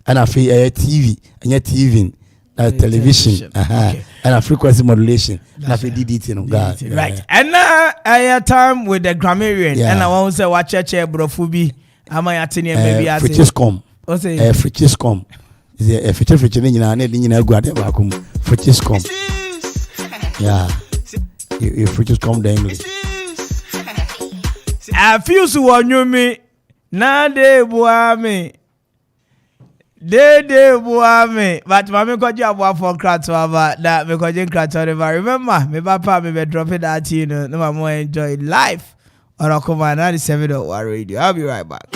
And I feel TV and your TV. Television, and a frequency modulation. Right. And now I have time with the grammarian, and I want to say what church brofubi. Am I attending maybe as Frichiscom? Frichiscom is a feature in an editing a good vacuum. Frichiscom. Yeah, you Frichiscom the English. I feel so on you me. Na de boame. De boame, but mama got you up for Kratova that because you Kratova. Remember, me papa me drop it at you, no more enjoy life on Okoman 97.1 radio. I'll be right back.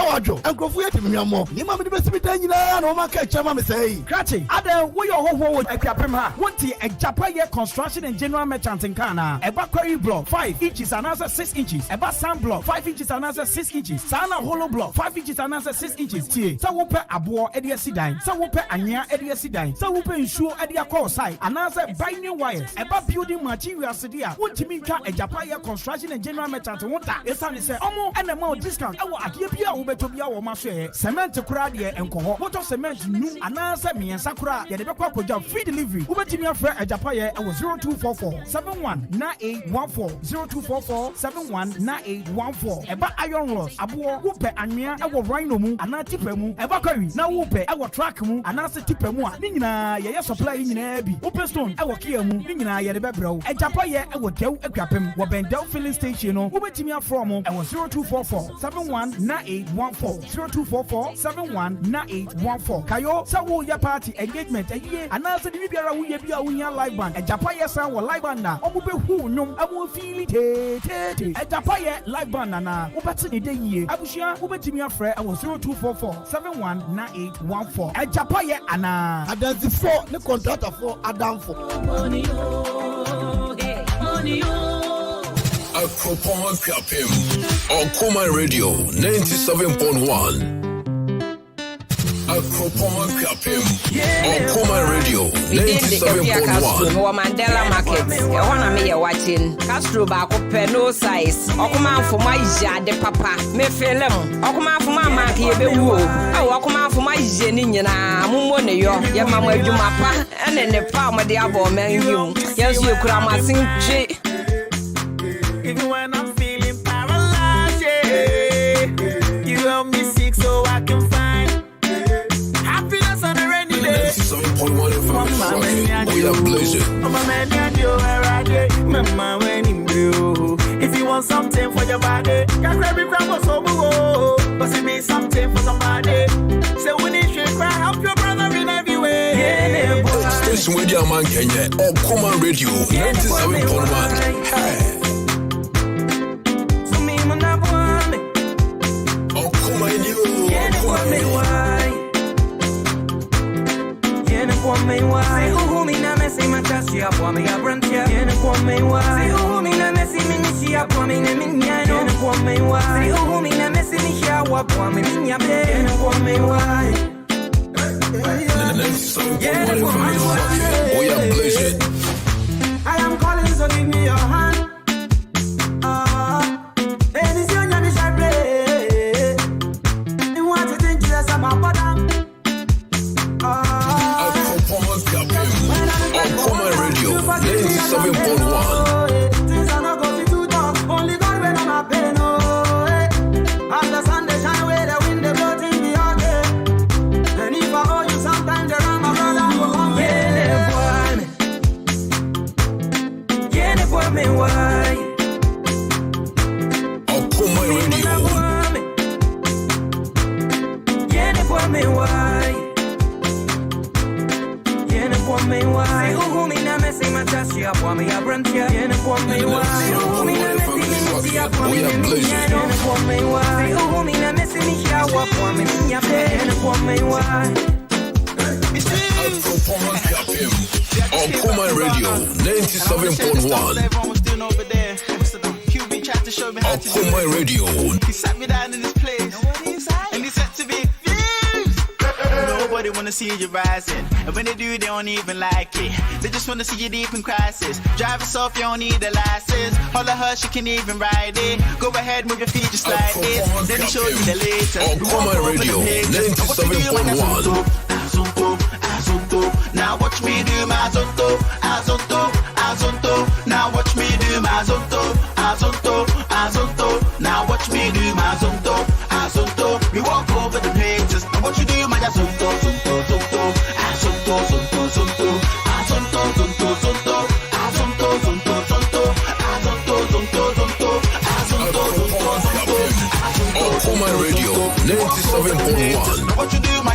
Ajo and Grofue to me more. You mamma the best be done, no man catch me say. Cratchy, Ada, we are home with A.K.A. Want a Japan construction and general merchant in Kana. A backquarry block 5 inches and another 6 inches. A basan block 5 inches and another 6 inches. Sana hollow block 5 inches and another 6 inches. T. So whoop a boar Edia Sidine. So whoop a near Edia Sidine. So whoop ensure Edia call side. Another buy new wires. About building materials. What to mean a Japan construction and general merchant want that? It's only say, oh, and a more discount. I will give you to be our master. Cement to Kradia and Coho. What of cement new and answer me and Sakura. Yet the job free delivery. Uber to me a fair at Japaya. I was 0244 719814 0244 719814. About iron rods. Abo whoop and me. I will rhino mu and not tipemu. Ebakari. Now whoop. I will track mu and answer tipemu. Nina, ya supply in Abbey. Open stone. I will kill mu. Nina, ya the bebro. At Japaya. I will tell a crapem. Wabendel filling station. Uber to me a from. I was 0244 719814 0244 719814. Kayo, Sawo ya party engagement a year and answer the Biara we be a winner live band. A Japaya sound or live band now. Obe who no, I will feel it. A Japaya live band na. Ubati the day year. Abushia, Ubetimia Fre, I was 0244 719814. A Japaya ana. Identify the contractor for Adam for money. Kwame Mpere A.K.A Okoman Radio 97.1. Kwame Mpere A.K.A Okoman Radio 97.1. Mandela Market. I wanna me watching. Castro back up no size. Okoman for my de papa. Me film. Okoman for my mark here be woo. I Okoman for my jenny na mumo ne yo. Ya mama jumapa and then the farm of the abo man you. Yes you could am sing. Even when I'm feeling paralyzed, yeah, you help me seek so I can find happiness on a rainy day. 97.1 FM we are blazing. I'm a man and you are right. Mama when in blue. If you want something for your body, can grab it from us over. But it means something for somebody. So when you should cry, help your brother in every way. Yeah, Station with your man Kenya Okoman Radio 97.1. Hey. Kwame why who me na messy my trust you up me a brand ya Kwame why who me na messy me she up me na minya no Kwame why who me na messy me she up me minya be Kwame why we are blazing. I am calling so give me your hand. And it's your name is I play. You want to think just about Badam. Okoman Radio 97.1. Things are not going too tough. Only God when I'm a pain. As the sun they shine away, the wind they blow things be okay. And if I owe you sometimes, the run my brother will come. Yeah, boy, me why? Okoman Radio. Yeah, boy, me why? Me why? Who me na messy my trust you up me a brand ya. Me why? Who me na messy me she up me me why? Who me na messy me she up me me why? Okoman Radio 97.1. Okoman Radio. He sat me down in this place, and he said to me, nobody wanna see you rising, and when they do, they don't even like it. They just wanna see you deep in crisis. Drive us off, you don't need a license. Holler her, she can even ride it. Go ahead, move your feet just like this. Then he showed me the latest. Okoman Radio 97.1. Now watch me do my zonto, azonto, azonto. Now watch me do my zonto, azonto, azonto. Now watch me do my zonto, azonto. We walk over the pages. Now what you do, my zonto, zonto, zonto, azonto, zonto, zonto, azonto, zonto, zonto, azonto, zonto, zonto, azonto, zonto, zonto, azonto, zonto, zonto. Okoman Radio 97.1. What you do, my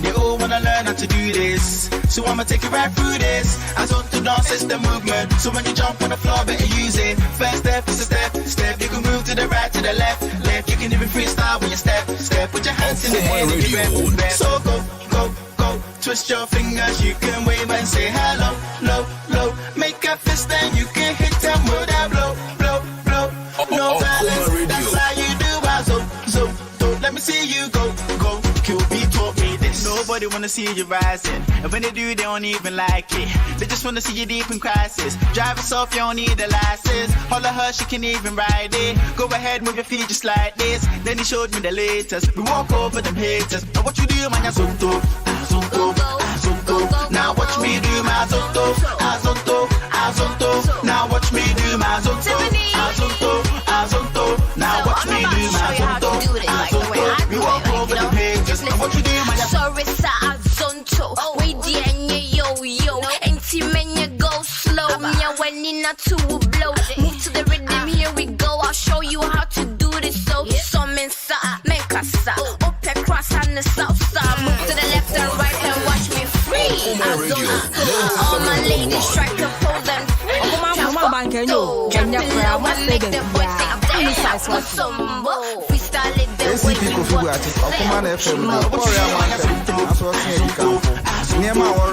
they all wanna learn how to do this, so I'ma take you right through this. I want to dance, it's the movement. So when you jump on the floor, better use it. First step is a step. You can move to the right, to the left. You can even freestyle when you step. Put your hands in the air and you rep. So go. Twist your fingers, you can wave and say hello, low. Make a fist and you can hit them with that blow. No balance, that's how you do. So let me see you go. QB taught me this. Nobody wanna see you rising, and when they do, they don't even like it. They just wanna see you deep in crisis. Drive us off, you don't need a license. Holler her, she can even ride it. Go ahead, move your feet just like this. Then he showed me the latest. We walk over them haters. Now what you do, man, azonto, azonto, azonto. Now watch me do my azonto, azonto, azonto. Now watch me do my azonto, azonto, azonto. Now watch me do my azonto, azonto. We walk over them haters. Now what you do, man, sorry, sa azonto. Wait, yo. Ain't men you go slow. Me when in a two blow. Move to the rhythm, here we go. I'll show you how to do this. So some inside, make us open cross on the south side. Move to the left and right and watch me free. All my ladies try to pose and free. Freestyle it the way you want to say.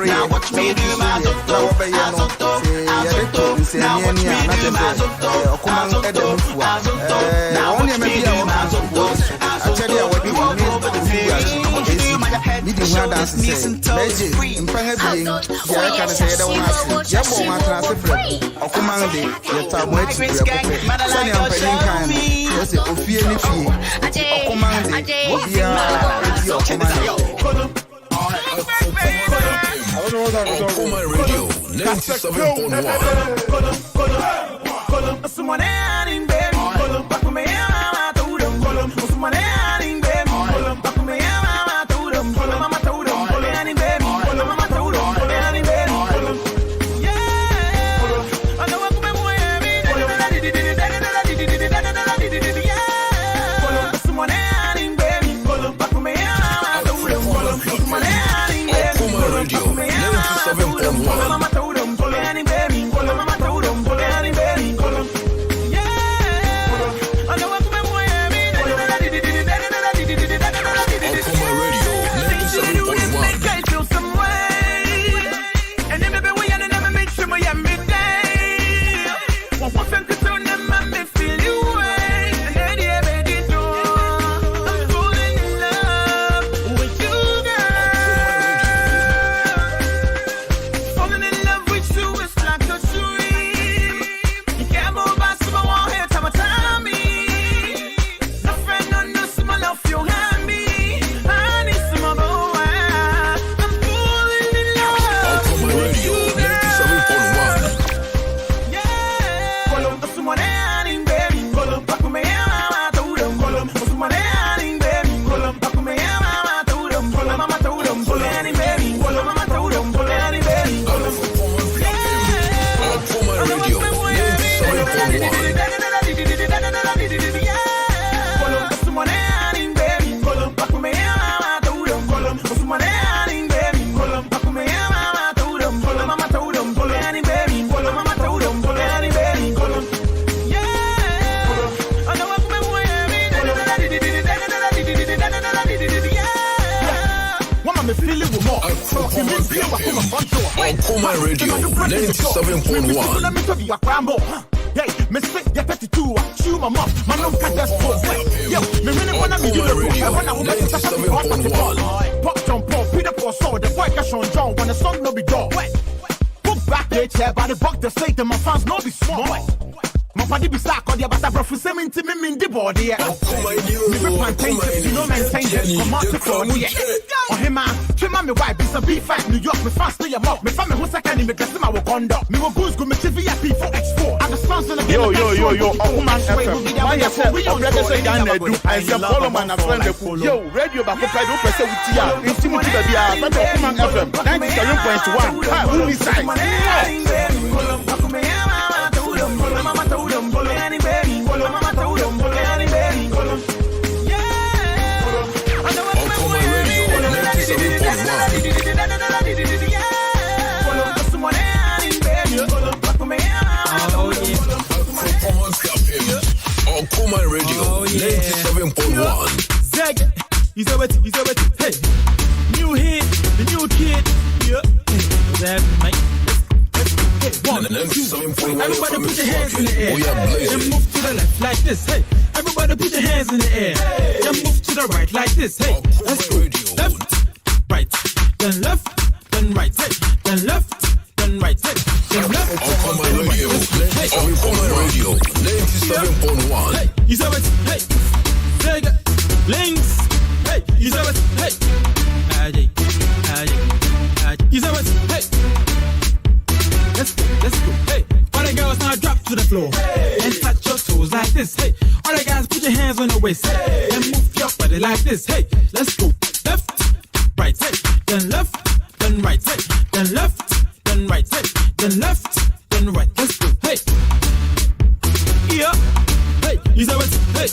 Now watch me do my zonto, azonto, azonto. Now watch me do my zonto, azonto, azonto. Now watch me do my zonto, azonto. We walk over the page. What you do, my head, shoulders, knees and toes free. Migrants gang, man, I like your show me. Okoman Radio 97.1. Okoman Radio 97.1. Hey, me spit ya 32, chew my mouth, my no can just go. Yo, me really wanna be you. I wanna 97.1. Pop jump, pop, Peter for so the boy cash on John when the song no be done. Put back the chair by the buck the slate and my fans no be small. My body be sack on the abata for semen to me in the body. Me plantain, you know, maintain this. Come on to call me. Oh, him, man, trim on me wife, it's a B5 New York, me fast to your mouth. Me family who's second, me dress my conduct. Me will goose go me VIP for X4. I'm the sponsor of yo, Okoman FM. Why you say, I'm representing Ghana, do I say, follow man, a friend, yo, radio back up, I don't press it with Tia. It's Timothy, baby, but Okoman FM, 97.1. Hi, who is I? Okoman Radio 97.1. Zeg, he's over it. Hey, new hit, the new kid. Yeah, that Mike. Hey, 1, 2, everybody put your hands in the air and move to the left like this. Hey, everybody put your hands in the air and move to the right like this. Hey, let's go. Left, right, then left, then right. Hey, then left, then right. Hey, then left. Okoman Radio 97.1. Hey, he's over it. Hey, Zeg, links. Hey, he's over it. Hey, he's over it. Hey. Let's go. Hey, all the girls now drop to the floor and touch your toes like this. Hey, all the guys put your hands on the waist and move your body like this. Hey, let's go. Left, right, hey, then left, then right, hey, then left, then right, hey, then left, then right. Let's go. Hey, yeah. Hey, he's a wet. Hey,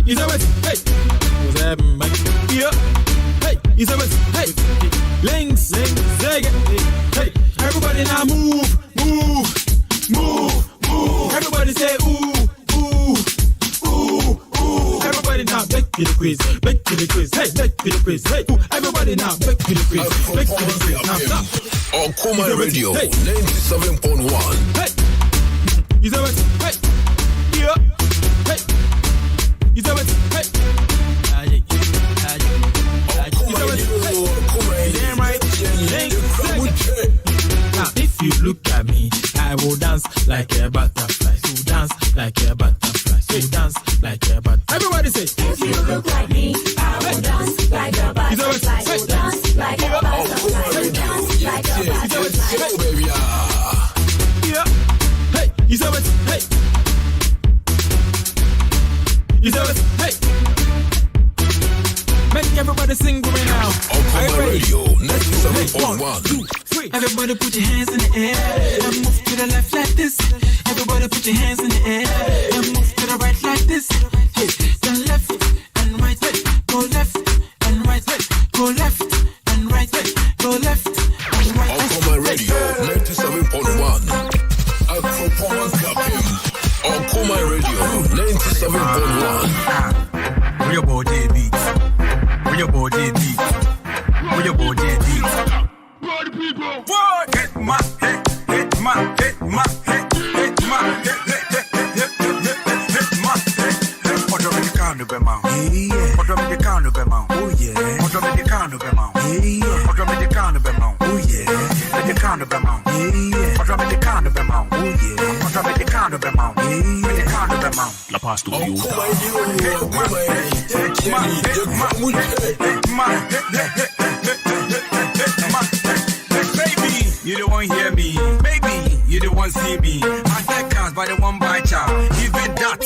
he's a wet. Hey, what's up, Mike? Yeah. Hey, he's a wet. Hey, links, zeg. Hey, everybody now move. Everybody say ooh. Everybody now back to the quiz. Hey, back to the quiz. Hey, everybody now back to the quiz. Now stop. Okoman Radio 97.1. Hey, he's a wet. Hey, yeah. Hey, he's a wet. Hey. Damn right. Now, if you look at me, I will dance like a butterfly. So dance like a butterfly. So dance like a butterfly. Everybody say, if you look like me, I will dance like a butterfly. So dance like a butterfly. So dance like a butterfly. Yeah. Hey, he's over it. Hey. He's over it. Hey. Make everybody sing with me now. Okoman Radio 97.1. 1, 2, 3. Everybody put your hands in the air and move to the left like this. Everybody put your hands in the air and move to the right like this. Hey, then left and right. Hey, go left and right. Hey, go left and right. Hey, go left and right. Okoman Radio 97.1. Okoman Radio 97.1. Where your body beat? Where your body beat? Where your body beat? Hit my hit my hit my hit my hit my hit. What do you count of them out? Yeah. What do you count of them out? Oh yeah. What do you count of them out? Yeah. What do you count of them out? Oh yeah. Let you count of them out. Yeah. What do you count of them out? Oh yeah. What do you count of them out? Yeah. Let you count of them out. La pass to you. Baby, you don't want hear me. Baby, you don't want see me. I get cars by the one by child. Even that.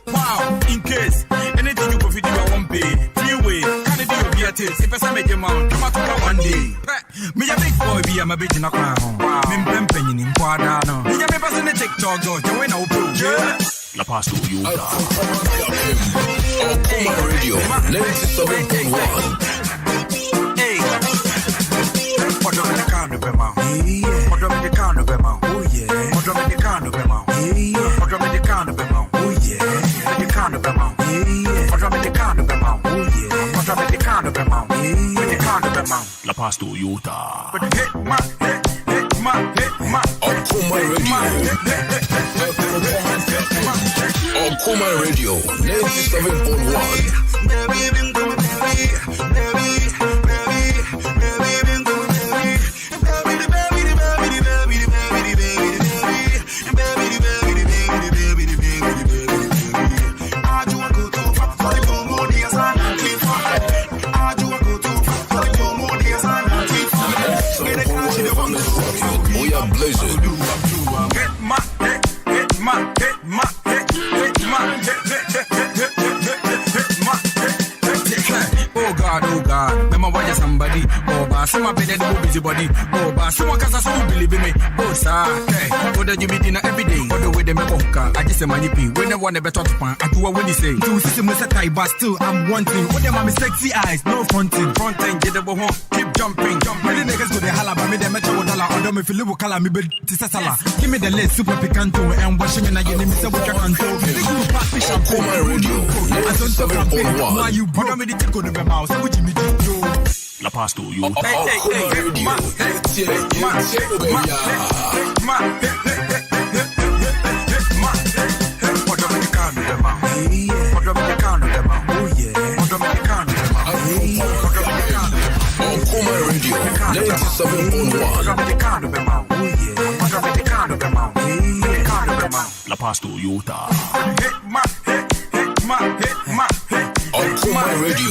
Wow, in case anything you go fit do, I won't pay. Freeway, can it be your beatis? If I make your mouth, come out to one day. Me a big boy, be I'm a bitch in a crown. Me penny in Quadano. Me a person in TikTok, George, you ain't no proof. La pass to you. Okoman Radio 97.1. Hey, what do you count of them out? What do you count of them out? Oh yeah. What do you count of them out? What do you count of them out? Oh yeah. What do you count of them out? What do you count of them out? Oh yeah. What do you count of them out? Pass Toyota. Okoman Radio 97.1. We are blazing. Oh God, remember why somebody, oh, but some of them are busy body, oh, but some of us don't believe in me, oh, sir, hey, what do you be dinner every day, what the way they make a I just say money pee, when they want a better pan, I do what when you say, two systems at type, but still, I'm wanting, what them are my sexy eyes, no fronting, get the home, keep jumping, many niggas go the holla, but me, they met $1, or don't me feel little color, me, but this is a give me the list, super picanto, and washing in a game, Mr. What you can do, Okoman Radio 97.1. why you bother me the tick on the mouse, what you mean, yo. La Pasto, you. Okoman Radio. Okoman Radio 97.1. La Pasto, Utah. Okoman Radio.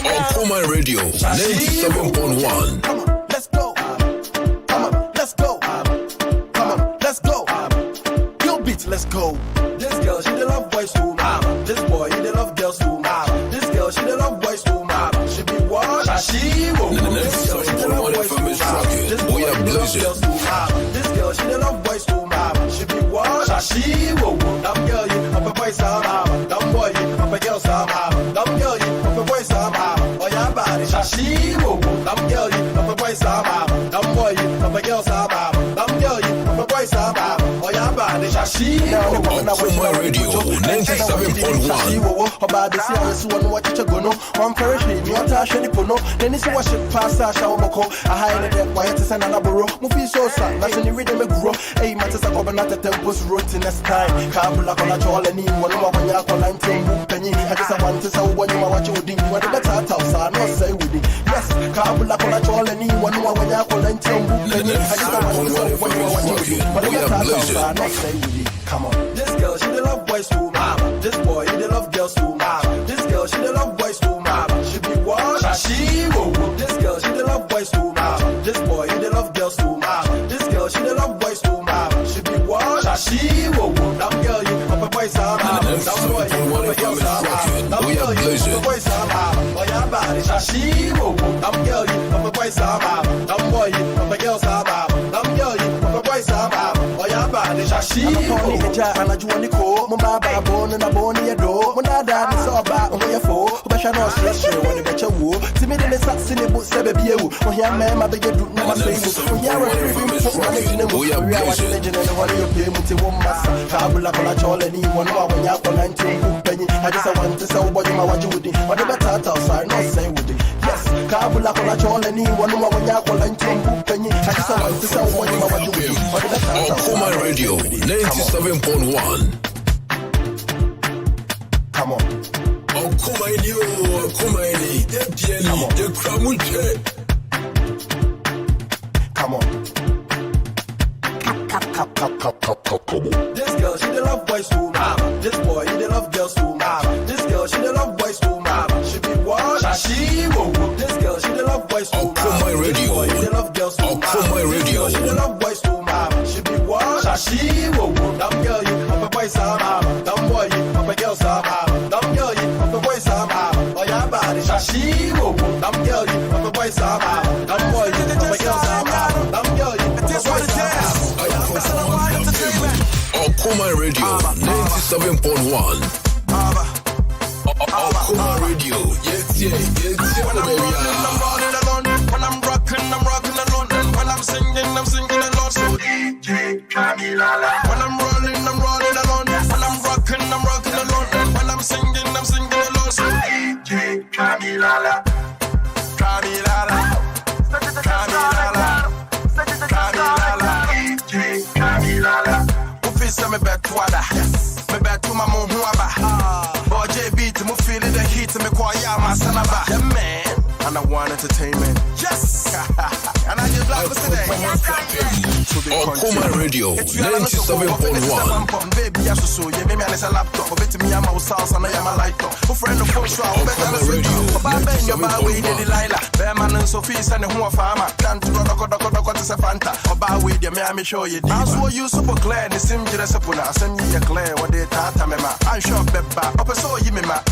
Okoman Radio 97.1. Come on, let's go. Come on, let's go. Come on, let's go. Yo, beats, let's go. This girl, she the love boys too, mama. This boy, he the love girls too, mama. This girl, she the love boys too, mama. She be what? She will. This girl, she the love boys too, mama. This boy, he the love girls too, mama. This girl, she the love boys too, mama. She be what? She will. Dumb girl, you up a boys, mama. Dumb boy, you up a girls, mama. Dumb girl, you up a boys, mama. She will. Dumb girl, you up a boys, mama. Dumb boy, you up a girls, mama. Dumb girl, you up a boys, mama. Oh yeah, body. She will. Okoman Radio 97.1. About the series, one watch it go no. One parachute, you are Tashi Pono. Then it's wash it past Shawmoko. I hide it quiet and anaboro. Movie so sad, that's in the rhythm of grow. Hey, matters are over not the temples route in this time. Kabula Kola and one more when you're on 19 penny. I just want to say when you are watching with you. What the better house, I not say with it. Yes, Kabula Kola and one more when you're on 19 penny. I just want to say when you are watching with you. What the better house, I not say with it. Come on, this girl, she the love boys too, mama. This boy, he the love girls too, mama. This girl, she the love boys too, mama. She be what? She will. This girl, she the love boys too, mama. This boy, he the love girls too, mama. This girl, she the love boys too, mama. She be what? She will. Dumb girl, you up a boys, mama. Dumb boy, you up a girls, mama. Dumb girl, you up a boys, mama. Oh yeah, body. She will. Dumb girl, you up a boys, mama. Dumb boy, you up a girls, mama. Dumb girl, you up a boys, mama. Oh yeah, body. She will. And I do want to call my bone and a bone in your door. When I die, it's all about on your four. But I know stress you when you bet your wool. To me, the sats in the book, Sebby. When you're man, my big do never say. When you're a free we are watching legend and what you pay me to one master. Kabula Kola and anyone when you're on 19 penny. I just want to say what you watch with it. What the better house, I not say with it. Yes, Kabula Kola and anyone when you're on 19 penny. I just want to say what you watch with it. What the better house, Okoman Radio 97.1. Come on. Okoman you, Okoman, the Kramuche. Come on. This girl, she the love boys too, mama. This boy, he the love girls too, mama. This girl, she the love boys too, mama. She be what? She will. This girl, she the love boys too, mama. Okoman Radio. Boy, he the love girls too, mama. Okoman Radio. She the love boys too, mama. She be what? She will. Dumb girl, you up a boys, mama. Dumb boy, you up a girls, mama. Dumb girl, you up a boys, mama. Oh yeah, body. She will. Dumb girl, you up a boys, mama. Okoman Radio 97.1. Okoman Radio, yes, baby. When I'm rocking alone. When I'm singing alone. So DJ Kamilala. When I'm rolling alone. When I'm rocking alone. When I'm singing alone. So DJ Kamilala. Kamilala. DJ Kamilala. Ufisa me betwada. Me betu mamu huaba. Boje beat me feel the heat me kwaya masanaba. Yeah man. And I want entertainment. Yes! And I just love today. Okoman Radio 97.1. Baby, I so you made me a laptop. Bet me I'm a sauce and I am a light up. Friend of folks, I'll bet I'm a radio. Baba, your baby, Delilah. Bearman and Sophie, and who a farmer. Can't do a Fanta. About with you, may I show you. I saw you super clear. The same Jirasapuna. Send you a clear what they tata mema. I'm sure Beba. Up so you mema.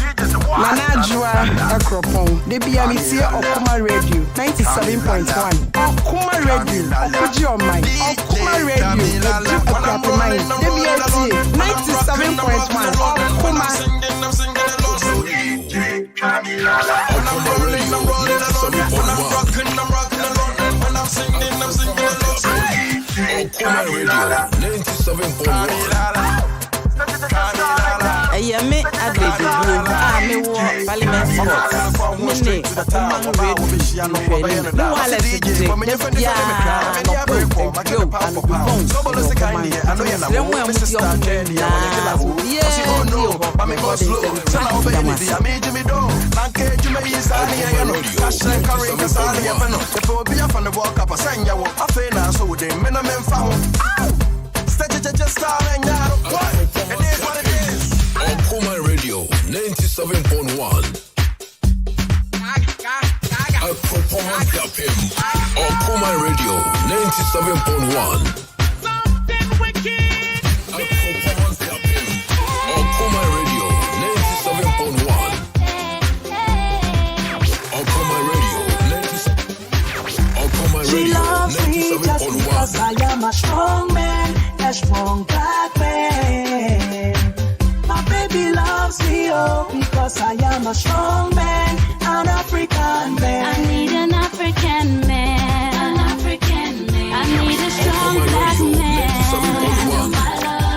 Manajua Akropon. They be a Okoman Radio 97.1. Okoman Radio, Okuji on mine. Okoman Radio, Okuji on mine. WLT 97.1. Okoman. Okoman Radio 97.1. Me Adedu me wo Parliament Sports me Okoman Radio no wala se DJ ya no go Okoman Radio 97.1. Okoman Radio 97.1. Okoman Radio 97.1. Okoman Radio 97.1. She loves me just because I am a strong man, a strong black man. My baby loves me, oh, because I am a strong man, an African man. I need an African man, an African man. I need a strong black man.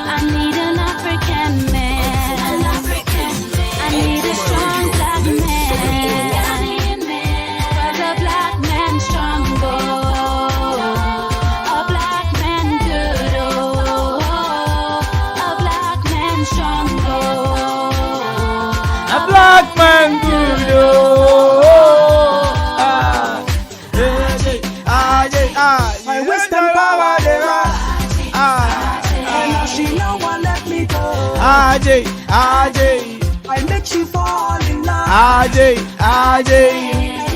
I need an African man, an African man. I need a strong black man. Cause a black man strong, oh, a black man good, oh, a black man strong, oh, a black man good, oh. My wisdom power, they are. And now she no one let me go. I make you fall in love. I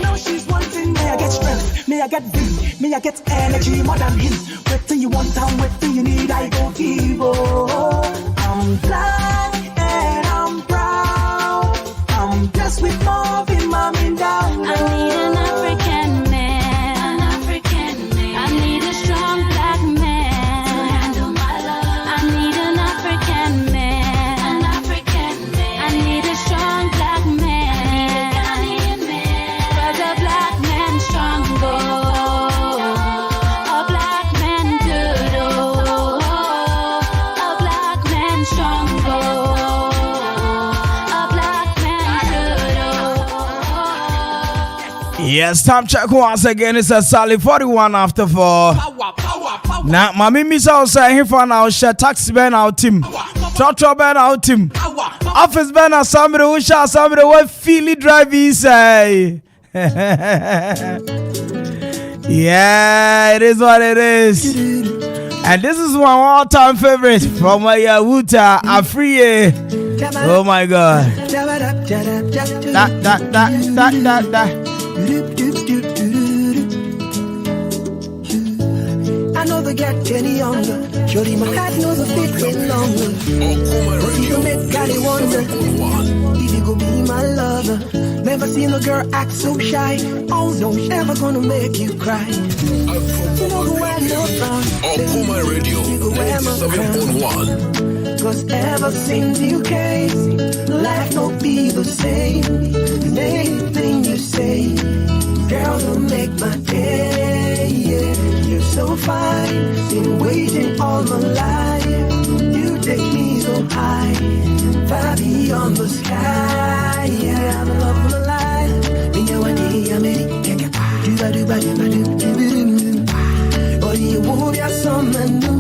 know she's wanting me. I get strength, me I get V, me I get energy more than him. Whatever you want and whatever you need, I go give. Oh, I'm black and I'm proud. I'm blessed with love in my mind down. I need an African man, an African man. I need a strong black man to handle my love. I need an African man, an African man. I need a strong black man, Ghanaian man. Cause a black man strong, oh, a black man good, oh, a black man strong, oh, a black man good, oh. Yes, time check once again. It's a solid 41 after 4. Now, my miss outside here for now. Share taxi ben out team, trotro ben out team, office ben out. Somebody who shall somebody what Philly drive say. Yeah, it is what it is. And this is one all-time favorite from my Wuta Afriye. Oh my God. That. I know the get any younger. Surely my heart knows a fit way longer. But you make Cali wonder if you go be my lover. Never seen a girl act so shy. Oh no, never gonna make you cry. You know who I know from. Okoman Radio 97.1. 'Cause ever since you came, life don't be the same. And anything you say, girl, you make my day. Yeah, you're so fine, been waiting all my life. You take me so high, far beyond the sky. Yeah, I'm in love with my life. Me know what day I'm in. Do ba do ba do ba do do do do. Oh, you move your summer noon.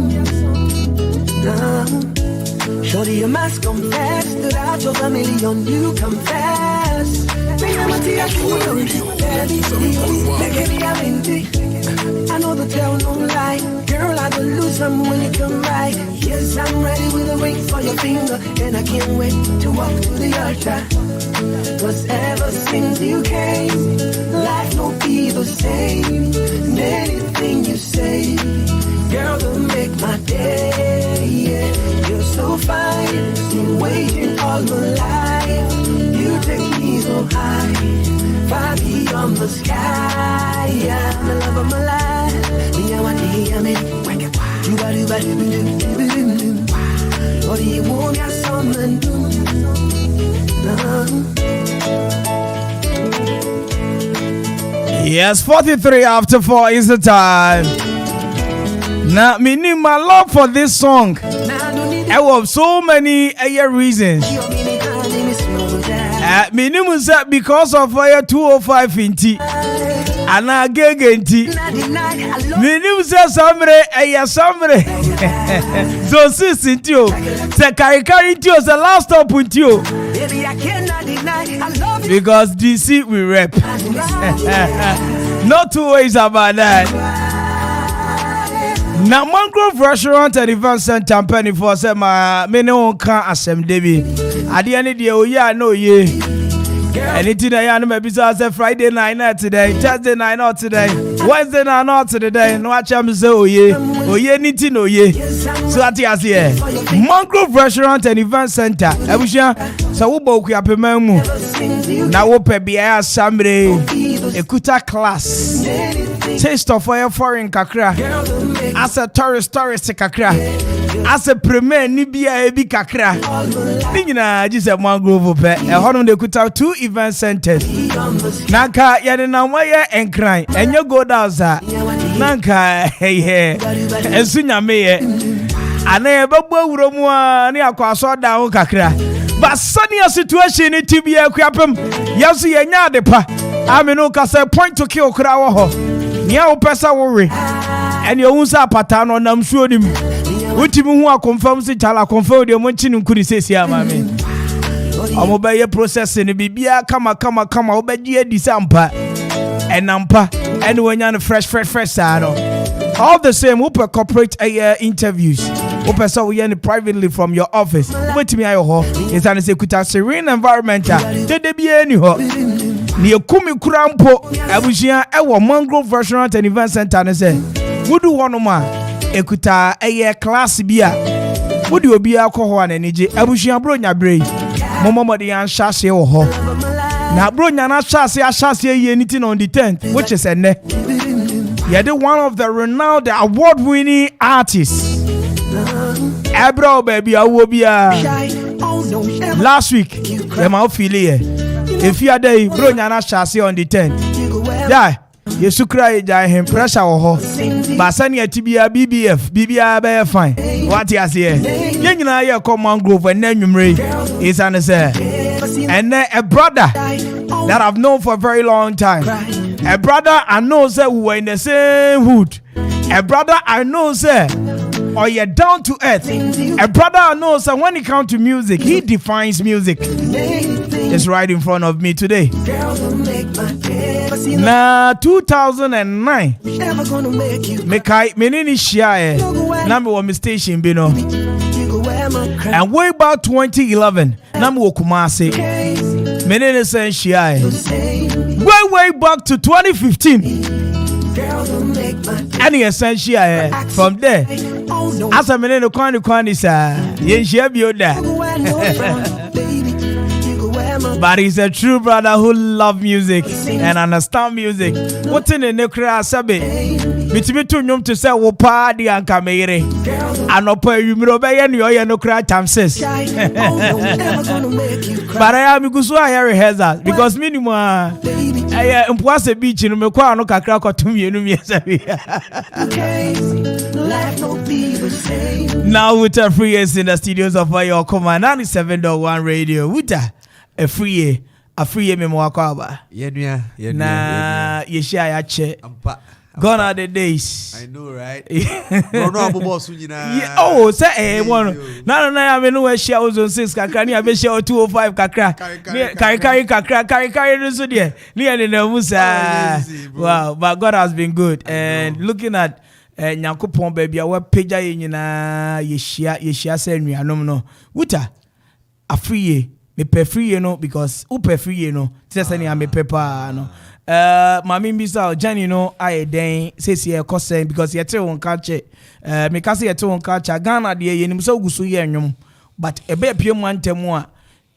Shorty, you must confess that out of a million you confess. I know the tell no lie. Girl, I will lose them when you come by. Yes, I'm ready with a ring for your finger, and I can't wait to walk to the altar. 'Cause ever since you came, life won't be the same. And anything you say, girl, will make my day. Yeah, you're so fine, been waiting all my life. You take me so high, far beyond the sky. Yeah, I'm the love of my life. Me, I want to hear me. Do ba do ba do do do do do. Or do you want me something new? Yes, 43 after 4 is the time. Now, meaning my love for this song, I have so many reasons. Minimum set because of fire 205 inti. And I get inti. Minimum set somebody, so sis into you. Say carry into you, the last stop into you. Because DC we rep. No two ways about that. Now, Mangrove Restaurant and Event Center Penny for my minimum can assemble Debbie. At the end of the year, yeah, no, yeah. Anything I am maybe say Friday night today, Thursday night not today, Wednesday night not today. No, I am say oh yeah, anything oh yeah. So at the here, Mangrove Restaurant and Event Center. I wish you so we both up a memo. Now we pay be Sunday, a kuta class. Taste of fire foreign kakra. As a tourist kakra. As a premier nibia ebi kakra. Ningina just a Mangrove pe. E hono de kuta 2 event centers. Nanka yade na moye enkran. Enye go down za. Nanka hey. Ensu nyame ye. Ana e bebo awuro mu a ne akwaso da ho kakra. But sunny situation ni tibia kwapem. Yasu ye nya de pa. Amenu ka say point to kill kra wo ho. Nia wo pesa wo we. Ene ohun sa pata no nam suo nim. Wotimi hu a confirm se chala confirm de mo chinu nkuri sesi ama me. Omo be ye process ni bibia kama obeji edi sampa. Enampa ene wanya no fresh sa no. All the same we per corporate interviews. We per so we privately from your office. Wotimi ayo ho. Is an sekuta serene environment. De bia ni ho. Ni ekumi kurampo abusia ewo Mangrove Restaurant and Event Center ne se wudu hono ma ekuta class bia wudi obi akọ ho ananije abusia bronya brei momomode yan hyase wo ho na bronya na hyase ye anything on the 10th which is enne yeah the one of the renowned award-winning artists Ebro baby awo bia last week e ma feel here. If you are there, bro, nyana shasi on the 10th. Yeah, you should cry him pressure or but send your TBA BBA be fine. What you say? You know, you come Mangrove and then you marry. It's an say. And then a brother that I've known for a very long time. A brother I know say we were in the same hood. A brother I know say or you're down to earth. A brother I know say when it comes to music, he defines music. It's right in front of me today. Na 2009 Mekai menini shia na me wo me station bi no. And way back 2011 na me wo Kumasi menini sen shia way back to 2015 any essential from there as a menini kwani sa yen shia bi oda. But he's a true brother who loves music and understands music. What's in the Nekra Sabe? Mitimi to nyom to say wo pa di anka meyere. Anopa yumiro be ye no ye no cry chances. But I am gusu a rehearsal because minimum eh Mpuase beach no me kwa no kakra kwatum yenu miyesabi. Now with a free years in the studios of Okoman 97.1 radio. With a free memo Akwaaba. Na yeshia yache. Gone are the days. I know, right? Oh, say one. No, I mean no share was on 6 kakra ni abe share 205 kakra. Carry kakra no so there. Ni ene na musa. Wow, but God has been good. And looking at Nyankopon baby our page ye nyina yeshia say nuanom no. Wuta afriye me pe free no because who pe free no. Say say me pepper no. Mami Bisa Jenny no I den says here cause because you tell on culture me can say you tell on culture Ghana de ye nim so gusu ye nwom but e be piem wan temu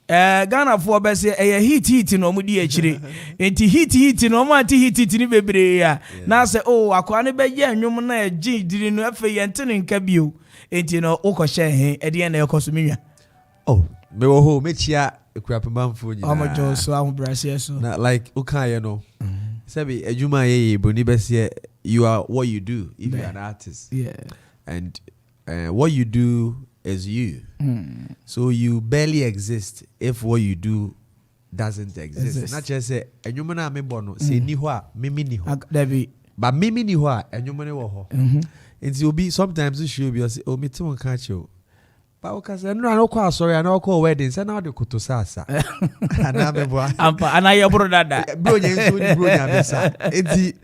a Ghana for be say e heat no mu di akire enti heat no ma ti heat ni bebre ya na say oh akwa ne be ye nwom na e gi diri no afa ye ntene nka bio enti no ukoshe he e de na ekoso menwa oh me wo ho me chia ekurapemamfo nyina omo jo so ahu brase so na like uka ye no Sebi ejuma ye boni bese you are what you do if you're an artist. Yeah. And what you do is you. So you barely exist if what you do doesn't exist. Not just say ejuma na me bono say ni ho a mimi ni ho. But mimi ni ho a ejuma ne wo ho. It will be sometimes you should be say oh me ti won catch you. But because no I no call sorry I no call weddings and now the kuto sasa. Ampa ana ye bro dada. Bro nyenso ni bro nya besa. Enti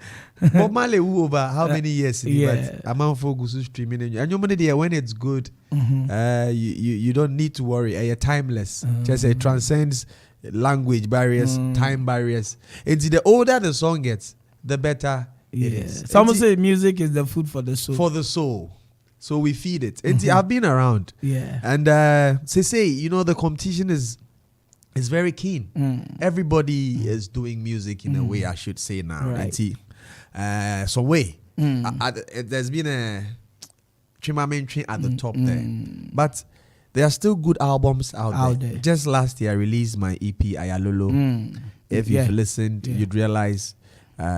Bob Marley over how many years but amount focus streaming and you money there when it's good you don't need to worry you're timeless. Just it transcends language barriers, time barriers. It's the older the song gets the better it is. Someone say music is the food for the soul. For the soul. So we feed it. And I've been around. Yeah. And say, you know, the competition is very keen. Everybody is doing music in a way, I should say now. Right. Some way. There's been a Trimamente at the top there. But there are still good albums out there. Just last year I released my EP Ayalolo. If you've listened, you'd realize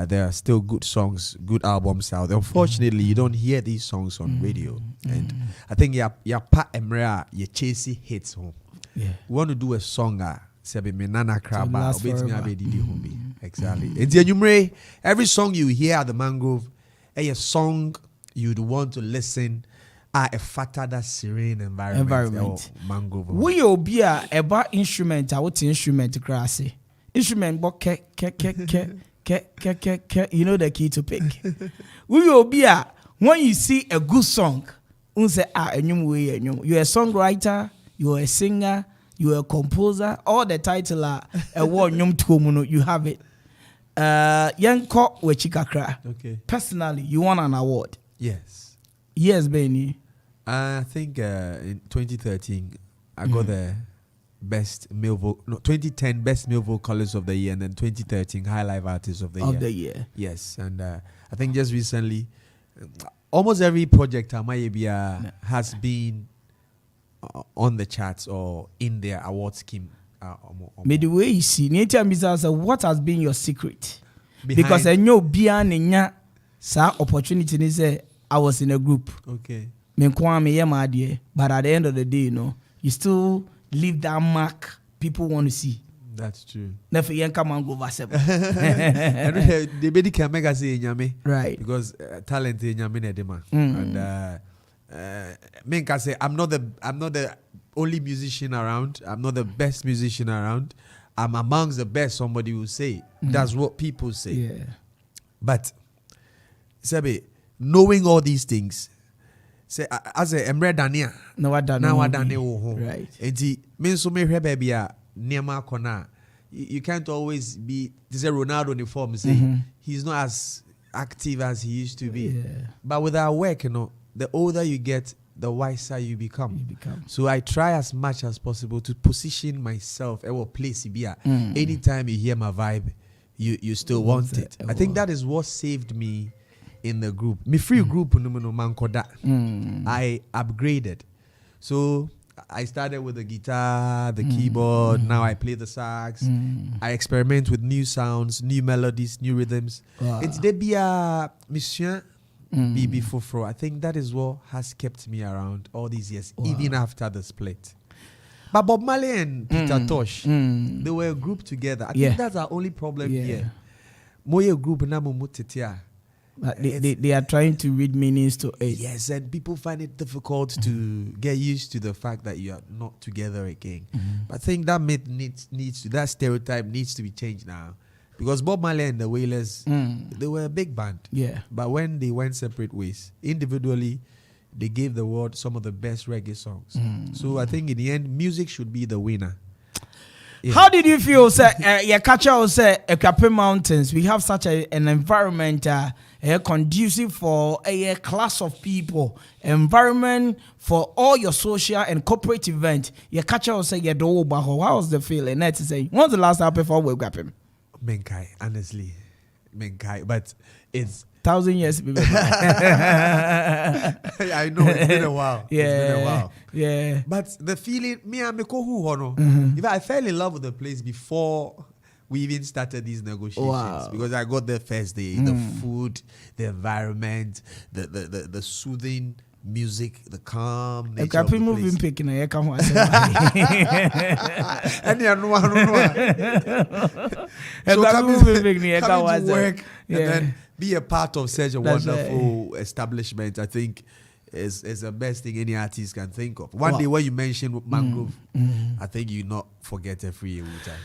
there are still good songs, good albums out there. Unfortunately, you don't hear these songs on radio. And I think your Pat Emrea, your chasey hits home. Yeah. We want to do a song, Sebe Menana Kraba, exactly. Every song you hear at the Mangrove, a song you'd want to listen at a fatter serene environment. Mangrove. We will be a instrument, I would instrument grassy. Instrument, but you know the key to pick. We will be when you see a good song, you're a songwriter, you're a singer, you're a composer, all the title are a word you have it. Yanko Wechikakra. Okay. Personally, you won an award. Yes. Yes, Benny. I think in 2013 I got the best male 2010 best male vocalist of the year, and then 2013 high live artist of the year. Yes, and I think just recently, almost every project has been on the charts or in their award scheme. But the way you see, what has been your secret? Because I know beyond sa opportunity is I was in a group. Okay. But at the end of the day, you still leave that mark people want to see. That's true. Never young come and go varsable. The baby can make us say nyame. Right. Because talent is nyame nedema. And men can say I'm not the only musician around. I'm not the best musician around. I'm amongst the best, somebody will say. That's what people say. Yeah. But Sebe, knowing all these things, say as a Emre Dania, right. Enti men so me baby niema kona. You can't always be this Ronaldo in form. Say he's not as active as he used to be. Yeah. But with our work, the older you get, the wiser you become. So I try as much as possible to position myself at what place anytime you hear my vibe, you still want it. I think that is what saved me in the group. Me free group no mankoda. I upgraded. So I started with the guitar, the keyboard. Now I play the sax. I experiment with new sounds, new melodies, new rhythms. It's Debia Monsieur BB Fofro. I think that is what has kept me around all these years, even after the split. But Bob Marley and Peter Tosh, they were a group together. I think that's our only problem here. Moye group na mumutitia. They are trying to read meanings to it. Yes, and people find it difficult to get used to the fact that you are not together again. But I think that myth that stereotype needs to be changed now. Because Bob Marley and the Wailers, they were a big band. Yeah. But when they went separate ways, individually, they gave the world some of the best reggae songs. So I think in the end, music should be the winner. Yeah. How did you feel, sir? Your catcher say A.K.A Mountains. We have such an environment conducive for a class of people, environment for all your social and corporate events. Your catcher say you do. How was the feeling? Let's say, when's the last time before we got him? Menkai, honestly, Menkai, but it's 1,000 years. I know it's been a while. Yeah, it's been a while. Yeah. But the feeling, me and Mekohu Hono, if I fell in love with the place before we even started these negotiations, because I got there first day, the food, the environment, the soothing music, the calm nature of the place. Picking a So coming to work and then be a part of such a wonderful establishment, I think is the best thing any artist can think of. One day when you mention Mangrove, I think you not forget every time.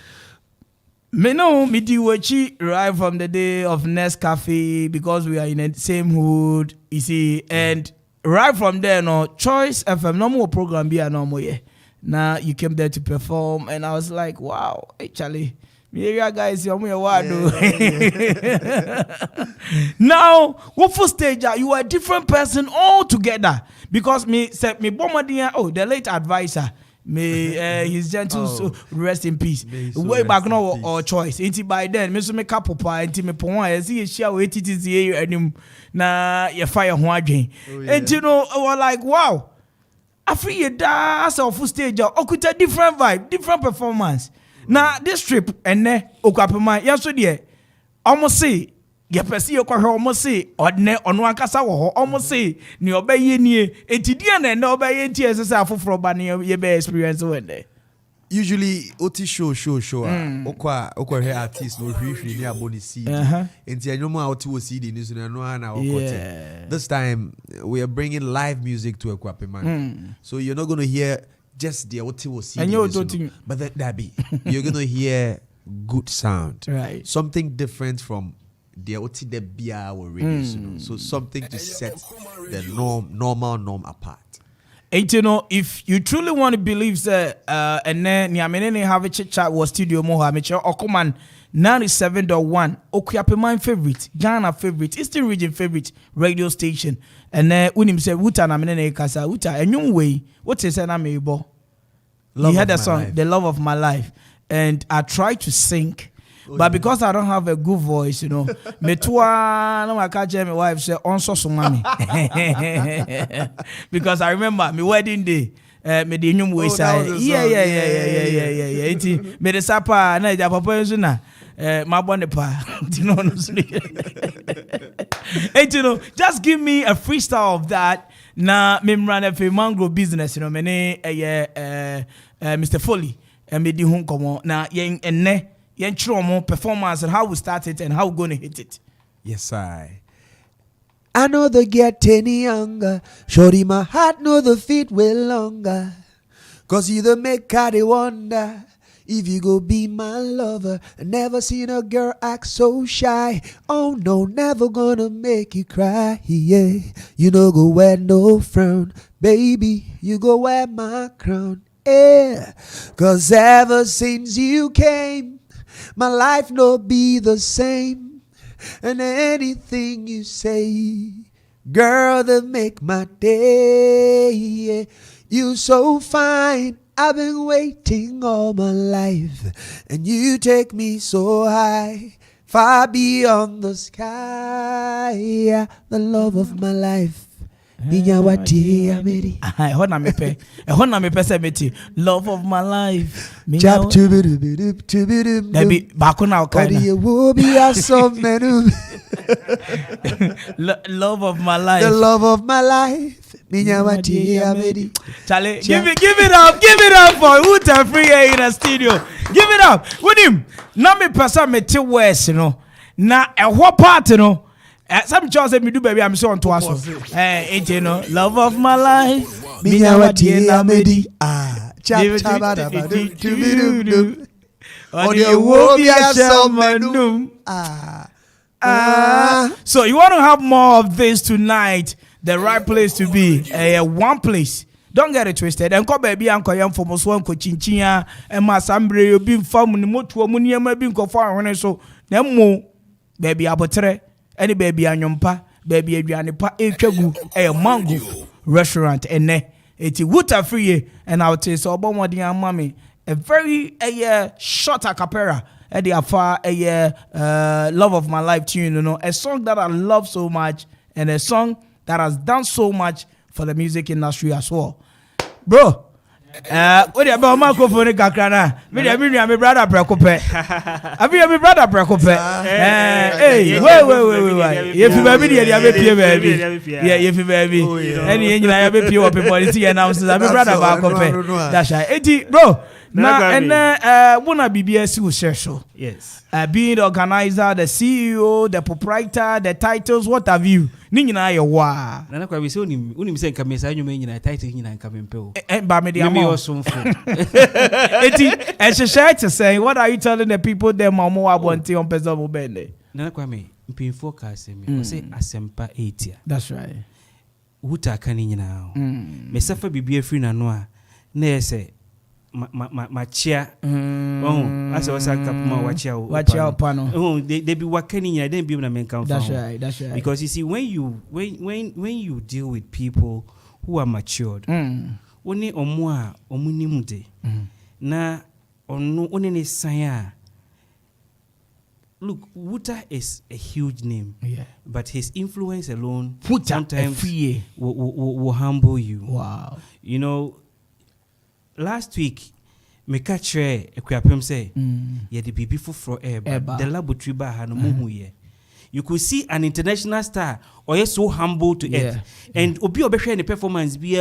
Me know me Diwochi right from the day of Nescafe because we are in the same hood, you see, and right from there, no Choice FM, no more program be no more. Now you came there to perform, and I was like, wow, hey Charlie, me area guys, you're me what do. Now, what for stage you are a different person altogether because me said me bombardier. Oh, the late advisor. May his gentle so rest in peace. Way back now or Choice. Ain't by then, Mr. Make up ain't me pon I see a share with it is here and na you fire one again. And you know, I was like, wow. I feel you that's a full stage. Okuta different vibe, different performance. Now this trip and then Okapema yesterday almost say ye pesi yo kwa almost say odne ono ankasa wo almost say ni obeye nie etidia na na obeye ntie sese afoforo ba ne ye be experience when usually oti show okwa he artist no hwihwi ni aboni CD enti enyomo a oti wo CD ni so na no na okote. This time we are bringing live music to Ekwapema, so you're not going to hear just the oti wo CD, but that be you're going to hear good sound, right? Something different from the oti de bia or radio, so something to set the normal norm apart. And you know, if you truly want to believe that, and then Niamene have a chit chat was studio Mohammed Okoman 97.1 Okuapeman favorite, Ghana favorite, Eastern region favorite radio station. And then when him say Wuta Namene Kasa Wuta, and you way, what is an amebo? He had a song, The Love of My Life, and I tried to sing. But because I don't have a good voice, you know, me too, no, I can't tell my wife say on so mommy. Because I remember my wedding day, me the new way side. Yeah. Me the sapa na ja papa yensu na my bonne pa. You know, just give me a freestyle of that. Na me run a mangrove business, you know, me Mr. Foley, and me di hun komo na yen enne. Performance and how we started and how we're going to hit it. Yes, I know the get any younger. Shorty, my heart know the feet will longer. Cause you the make I wonder if you go be my lover. I never seen a girl act so shy. Oh no, never gonna make you cry. Yeah, you no go wear no frown. Baby, you go wear my crown. Yeah, cause ever since you came, my life no be the same, and anything you say, girl, that make my day. Yeah. You so fine, I've been waiting all my life, and you take me so high. far beyond the sky, the love of my life. Minyawati ameri. Ehona mepe se meti. Love of my life. Chap tubidum. Debi bakuna okaina. You will be some menu. Love of my life. The love of my life. Minyawati ameri. Charlie, give it up for Uta Free here in the studio. Give it up with him. Na me person meti west, you know. Na ehwo part, you know. Some chance me do baby, I'm so on to us. Ain't you know, love of my life. Minyawati ameri. So you want to have more of this tonight? The right place to be, one place. Don't get it twisted. And come baby, uncle yam for Moswan, Cochinchia, and my sambre, you been found in the motu, Munia, maybe go far on so. Then more, baby, abotre, any baby, anyumpa, baby, Adrianipa, a chagu, a mango restaurant, and ne. It's water free, and I'll tell you so about my mommy. A very short a cappella at the afar love of my life tune, you know, a song that I love so much, and a song that has done so much for the music industry as well. Bro, what about microphone kakrana? Me brother Prekope. Abi me brother Prekope. Hey, wait. If you baby baby. Yeah, if you baby. Any engineer be pure people see announces. Abi brother Prekope. That's right. Bro, now and wanna BBS will share so. Yes. Being the organizer, the CEO, the proprietor, the titles, what have you? Nina ya wa. Nana kwa bisi unim se kamesa nyume nyina title nyina Kwame Mpere. Ba me dia mo. Eti and she shared to say, what are you telling the people them mama wa bonti on person mo bende? Nana kwa me mpin focus me. Say asempa 8. That's right. Uta kan nyina. Me safa bibia free na no a na yese ma chia asa wasa kapuma wachia pano they be wakani nyina then be na men kan. That's right because you see when you deal with people who are matured oni omo a omunim de na ono oni ne san. Look, Wuta is a huge name, but his influence alone sometimes will humble you. Wow. You know, last week, me catch A.K.A say, yeah, the baby for the laboratory bar you could see an international star or so humble to earth. And Obi Obesha in the performance be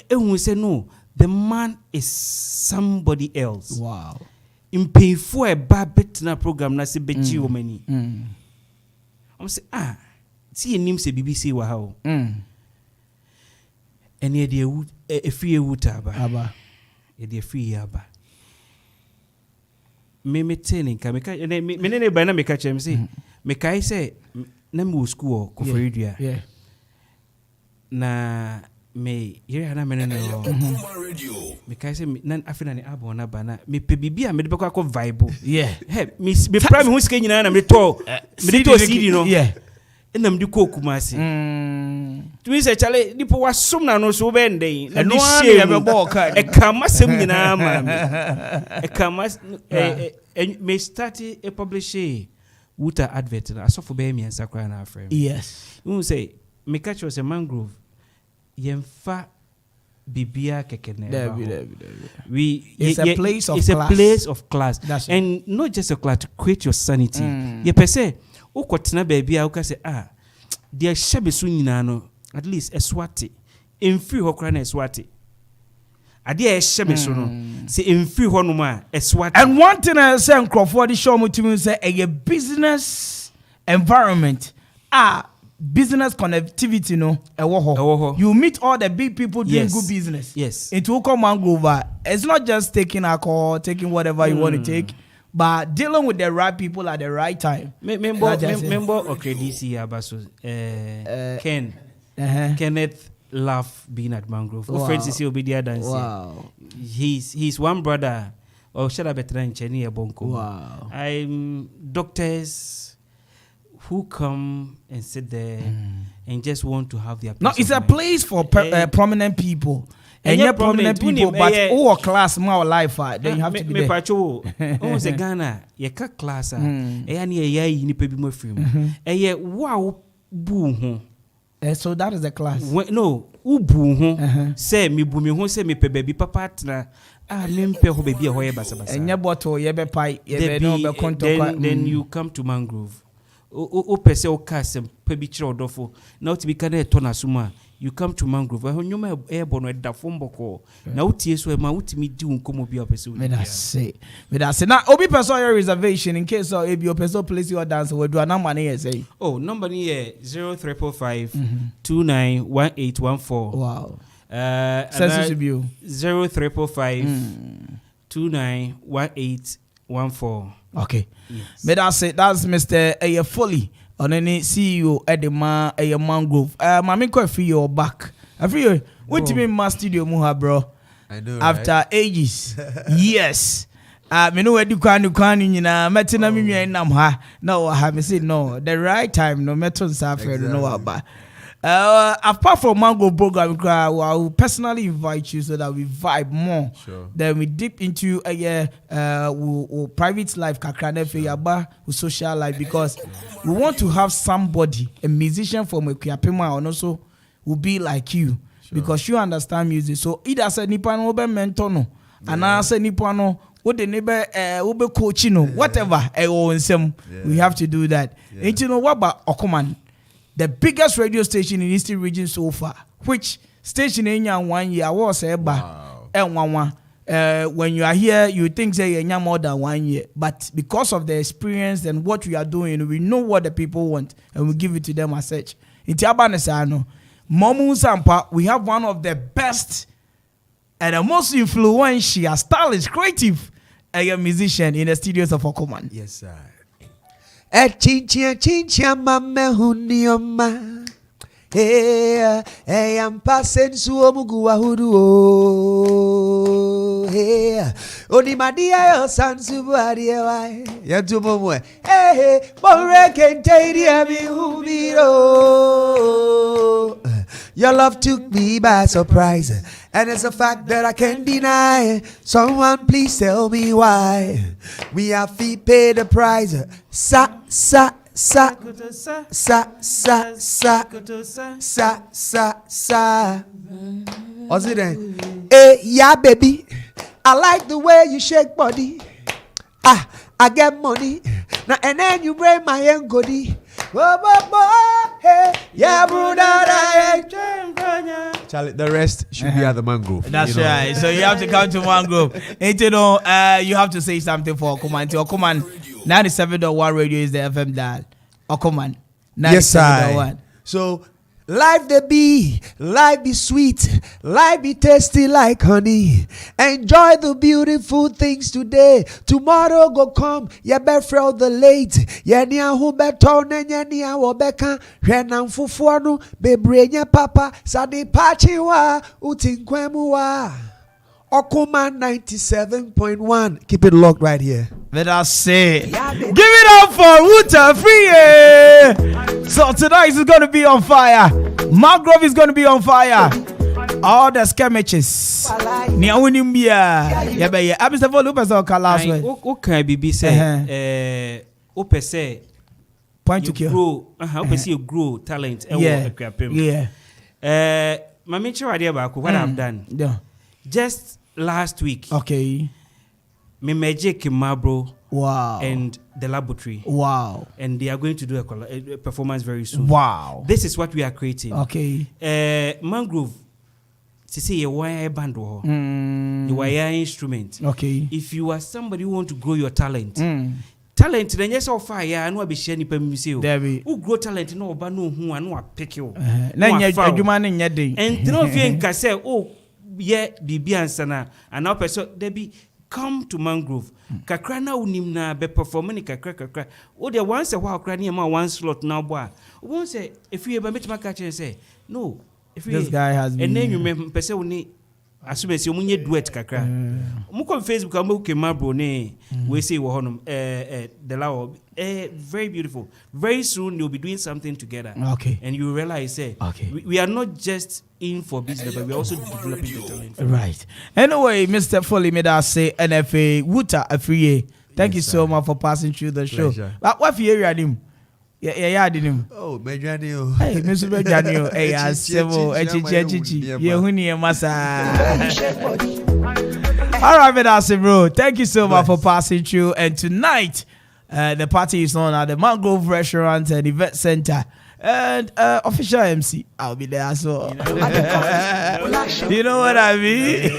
who say no, the man is somebody else. Wow. In pay for a bit na program na se bechi o mani. I'm say see him say BBC wa how. And ye de free wuta aba. Ye de free aba. Me telling ka me ne ba na me catch him say me kai say na me school ko Florida. Yeah. Na me yere na me no me kai say nan afina ne abo na ba na me pe bibia me de bekwa ko vibe. Yeah. Hey, me prime hu sika nyina na me to CD no. Yeah. Enam di ko kumasi. Tu mi se chale di po wasum na no so be ndey. Na di shame be ball card. E kamasem nyina ma me. E kamas me start a publish Wuta advert na so for be me ensakra na afrem. Yes. You say me catch was a mangrove. Yemfa bibia kekene. It's a place of class. It's a place of class. That's and it. not just a class to create your sanity. Ye per se ukotena baby a uka say dia shebe so nyina no at least eswati emfiri hokra na eswati ade a shebe so no say emfiri ho no ma eswati. And one thing I say Crawford show me to say a business environment business connectivity no you meet all the big people doing good business. Yes. It will come and go over. It's not just taking alcohol, taking whatever you want to take, but dealing with the right people at the right time. Member okay DC abaso Kenneth love being at Mangrove. Wow. Friends is obedient dance. Wow. He's one brother or should I better than Cheni Bonko. Wow. I'm doctors who come and sit there and just want to have their No, it's a place for prominent people. And you're prominent people, but who class more life, then you have to be there. Pacho, oh, the Ghana, ye cut class, and ye ni pebi mo film. Ye wow boo. So that is the class. No, ubu say me boo me say me pe baby papa na mempe ho baby a hoye basa basa. And your bottle ye be pie ye be no be contact. Then you come to Mangrove. O pese o kasem pebi chiro dofo. Now to be kana tona suma. You come to Mangrove. When you may airborne at the phone boko. Now tears where my ultimate doom come be a person. May I say now obi person your reservation in case of if your person place your dance we do a number here say. Oh, number here 0355 291814. Wow. Census review 0355 291814. Okay. Yes. May I say that's Mr. A Foley. On any CEO at the Mangrove. Mami ko free your back. I free what do you mean my studio muha bro? I know. After right? ages. Yes. Me know where you can nyina metina me nwan nam ha. No, I have said no. The right time no meton safre no about. Apart from Mango program, I will personally invite you so that we vibe more. Sure. Then we dip into private life, kakra with social life, because we want to have somebody, a musician from A.K.A, and also will be like you, because you understand music. So either say nipa no be mentor no, and I say nipa no what the neighbor be coaching no, whatever. We have to do that. And you know what about Okoman? The biggest radio station in Eastern region so far, which station in 1 year was when you are here, you think say you more than 1 year, but because of the experience and what we are doing, we know what the people want and we give it to them as such. In Tiabanesano, Momu Sampa, we have one of the best and the most influential, stylish, creative musician in the studios of Okoman. Yes, sir. Chinchia mama hunioma. Hey, I'm passing suomugu wahudu. Hey, oni madia yo sansubu adiewai. Yatumomwe. Hey, more kentaidia mi humiro. Your love took me by surprise, and it's a fact that I can't deny. Someone please tell me why. We have feet pay the price. Sa. What's it then? Hey, yeah, baby. I like the way you shake body. I get money. Now and then you bring my goodie. Hey, yeah, brother. Charlie, the rest should be at the Mangrove. That's right. So you have to come to Mangrove. And you know, you have to say something for Okoman. Okoman 97.1 radio is the FM dial. Okoman 97.1. Yes, sir. So life be sweet, life be tasty like honey. Enjoy the beautiful things today. Tomorrow go come, you better the late. Yenya hu beton yenya wo beka. Hwenam fufuanu bebrenya papa sadi pachiwa utinkwemua. Okoman 97.1. Keep it locked right here. Let us say, give it up for Wuta Free. So tonight is going to be on fire. Mangrove is going to be on fire. All the skirmishes. Niawunimbia. Yeah. I'm Mr. Volupes or Kalas. Okay, BB say, Ope say, point to kill. Grow. Ope see you grow talent. Yeah. My mentor idea about what I've done. Yeah. Just last week. Okay. Me Magic Mabro. Wow. And the laboratory. Wow. And they are going to do a performance very soon. Wow. This is what we are creating. Okay. Mangrove. To say a wire band or a wire instrument. Okay. If you are somebody who want to grow your talent. Talent then yes or fire I know be share ni pem miseo. Who grow talent no ba no hu anu a pick you. Na nya adwuma na nya den. And no fit nka say oh yeah bibi ansana and now person there be come to Mangrove. Kakra na unim na be perform ni kakra. Oh there once a while kra ni ma one slot now boy. Won say if you ever meet my catch and say no if this guy has been and then you person we need assume say omunye duet kakra omu ko Facebook amu ke mabro ne we say wo honom the law very beautiful. Very soon you'll be doing something together. Okay. And you realize say we are not just in for business, but we're also developing the talent. Right. Anyway, Mr. Foley made us say NFA Wuta Afriye. Thank you so much for passing through the show. But what you hear him? Yeah, I didn't. Oh, Medjanio. Hey, Mr. Medjanio. Hey, Sevo, Echichi. Yehuni Masa. All right, Medase, bro. Thank you so much for passing through. And tonight, the party is on at the Mangrove Restaurant and Event Center. And official MC, I'll be there as well. You know what I mean?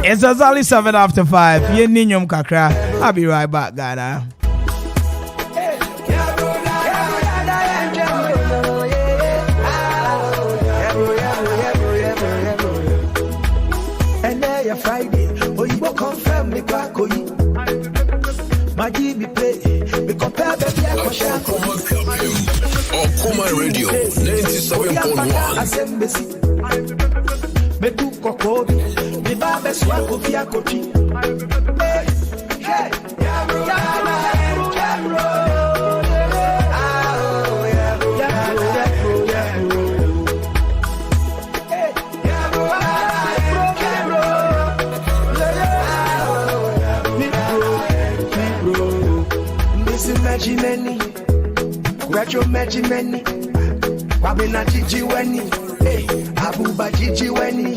It's only 7 after 5. Ye ninyom kakra. I'll be right back, Ghana. And there Friday, oh you will confirm me back, oh you. My GB play, me compare baby I can share. Okoman Radio 97.1. Me do coco, me babe swag of ya cochi. Hey, Many, graduate many, Kwame Gigi Weni, Abuba Gigi Weni,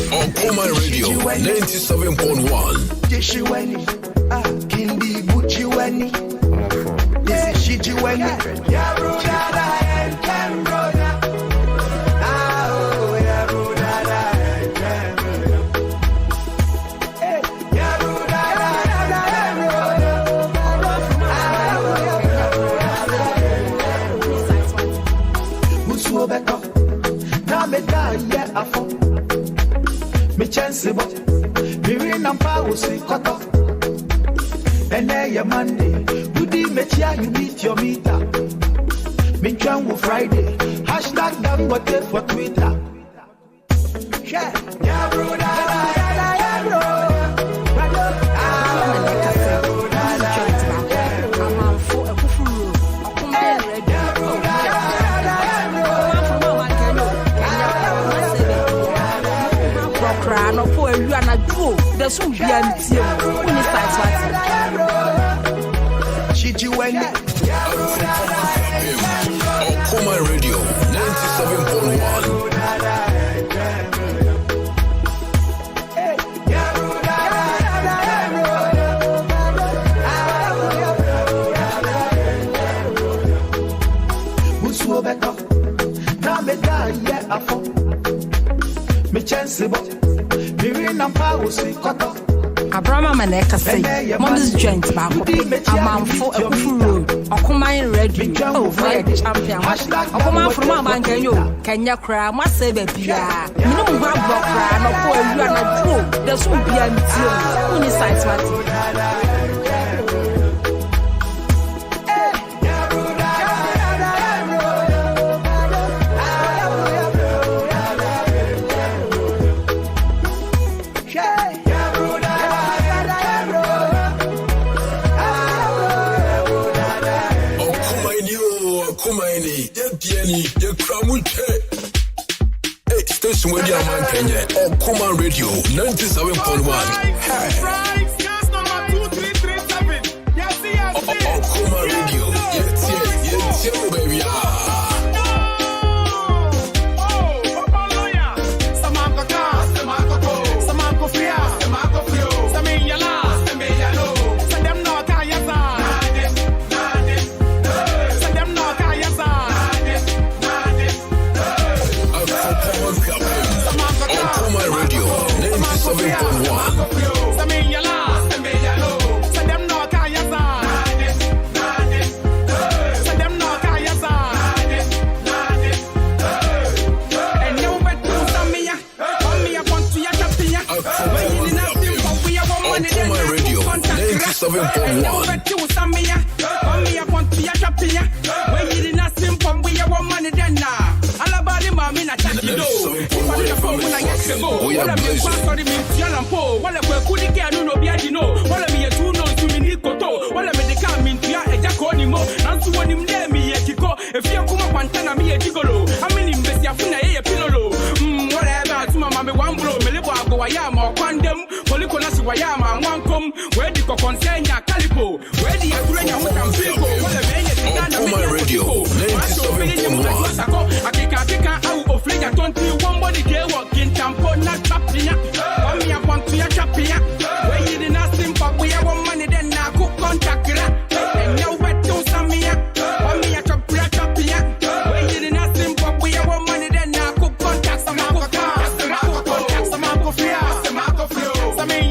Okoman Radio 97.1. Gigi Weni, Kindi Buchi Weni, this is Gigi Weni, Yarudada and Cambroda. Me die, yeah, I fall. Me chance, but me win and power, see, cut off. And then your Monday, you did me chia, you meet your meter. Me jam Friday, hashtag damn what for Twitter. Yeah, yeah, bro, yeah, bro. There's some BMT. When it's like Gigi Weni. Okoman Radio 97.1. Now me die, yeah, I fall. Me chance, but me win and power, see, cut off. Abraham Maneka say, Mom's joint back. I'm for a full road. Okoman Radio. Oh, fire champion. Okoman from my man, can you? Can you cry? Must say, baby. Minimum block cry. No, boy, you are not true. There's some BMT. Only size what. Station where your man Kenya, Okoman Radio 97.1. Okoman Radio, yes, baby. Okoman Radio 97.1. working. We are blessed. Sorry, me Tialampo. Wala kwe kudike anu no biadi no. Wala mi yetu no sumi ni koto. Wala me deka mi ntia eja koni mo. Nansu woni mde mi ye kiko. Efia kuma pantana mi ye jigolo. Amini mbesi afuna ye pilolo. Whatever, tuma mame wambro. Melebo ago wayama kwandem. Koliko nasi wayama wankom. Wedi ko konsenya kalipo. Wedi ya kurenya mutampiko. Wala menye tigana mi ye Radio 97.1. Akika au ofleja tonti wombody ke walking tampo na tapia. Wami ya want to ya tapia. Where you did not simple we have one money then na cook contact la. And now we do samia. Wami ya tapia. Where you did not simple we have one money then na cook contact some cook contact some fia. Some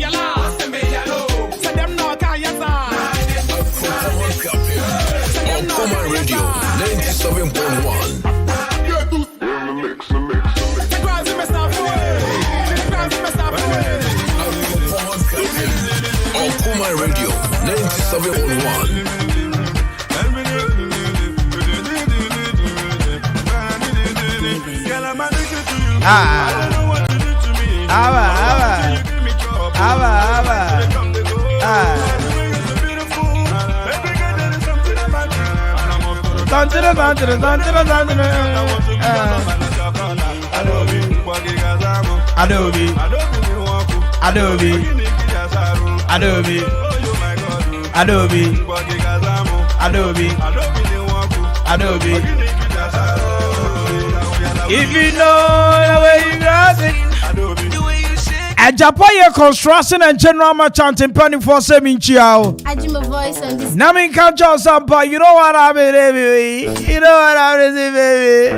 yala. So them no kaya za. Okoman Radio 97.1. Okoman Radio 97.1. If you know the way you got it. A.K.A Construction and General Merchant in 24/7 Chiao. I do my voice on this. Namin Kancho Sampa, you know what I mean, baby. You know what I mean, baby.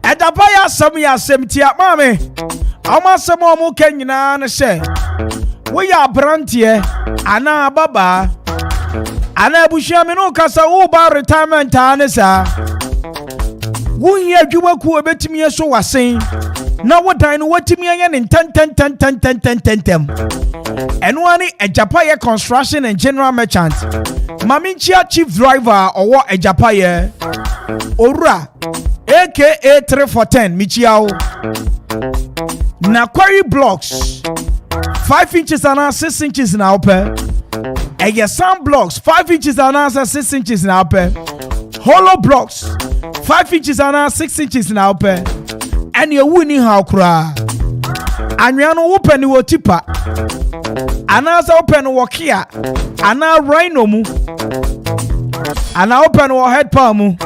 A.K.A Samia Semtia, mommy. Ama Samo Mukenya and say, we are Brantier, Anna Baba, Anna Bushamino Casa Uba retirement Anessa. Who here you were cool bet me so was saying. Now what I know what me again in 10. And one A.K.A Construction and General Merchant. Maminchia Chief Driver or what A.K.A Ora A.K.A 3 for 10 Michiao. Na quarry blocks 5 inches and 6 inches now per. And your sand blocks 5 inches and 6 inches now per. Hollow blocks 5 inches and 6 inches now per. And you're winning how cry. And you know open your tipper. And as open walk here. And now rhino mu. And I open your head palm.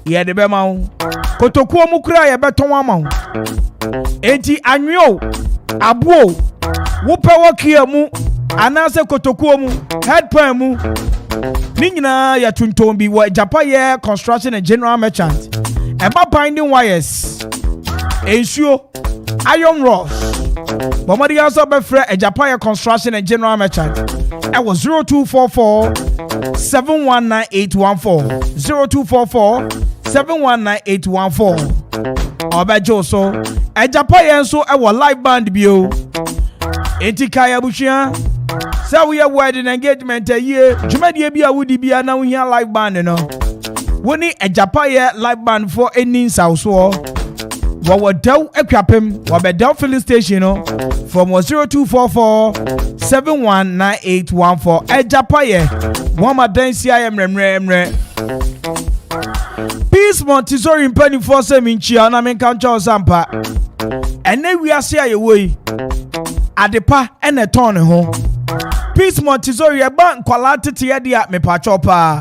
Yeah, the bema. Kotokuo mu cry a beton wama. Enti anyo. Abuo. Wupa walk here mu. And as a kotokuo mu. Head palm mu. Nina ya tuntombi wa A.K.A Construction and General Merchant. Eba binding wires. Ensure iron rods. Bomadi also be free A.K.A Construction and General Merchant. It was 0244 719814. 0244 719814. Obejo so A.K.A so our live band bio. Enti kaya bushia. So we are wedding engagement a year. Jumadi bia wudi bia na we here live band no. Woni A.K.A live band for any south so. Wawadau Ekwapem, Wabedau filling station from 0244 719814. A.K.A Wama Densi I am Remre. Peace Montessori in 24/7 Chia na men Kancho Sampa. And then we are say away. Adepa and a ton ho. Peace Montessori a bank quality tiadia me pachopa.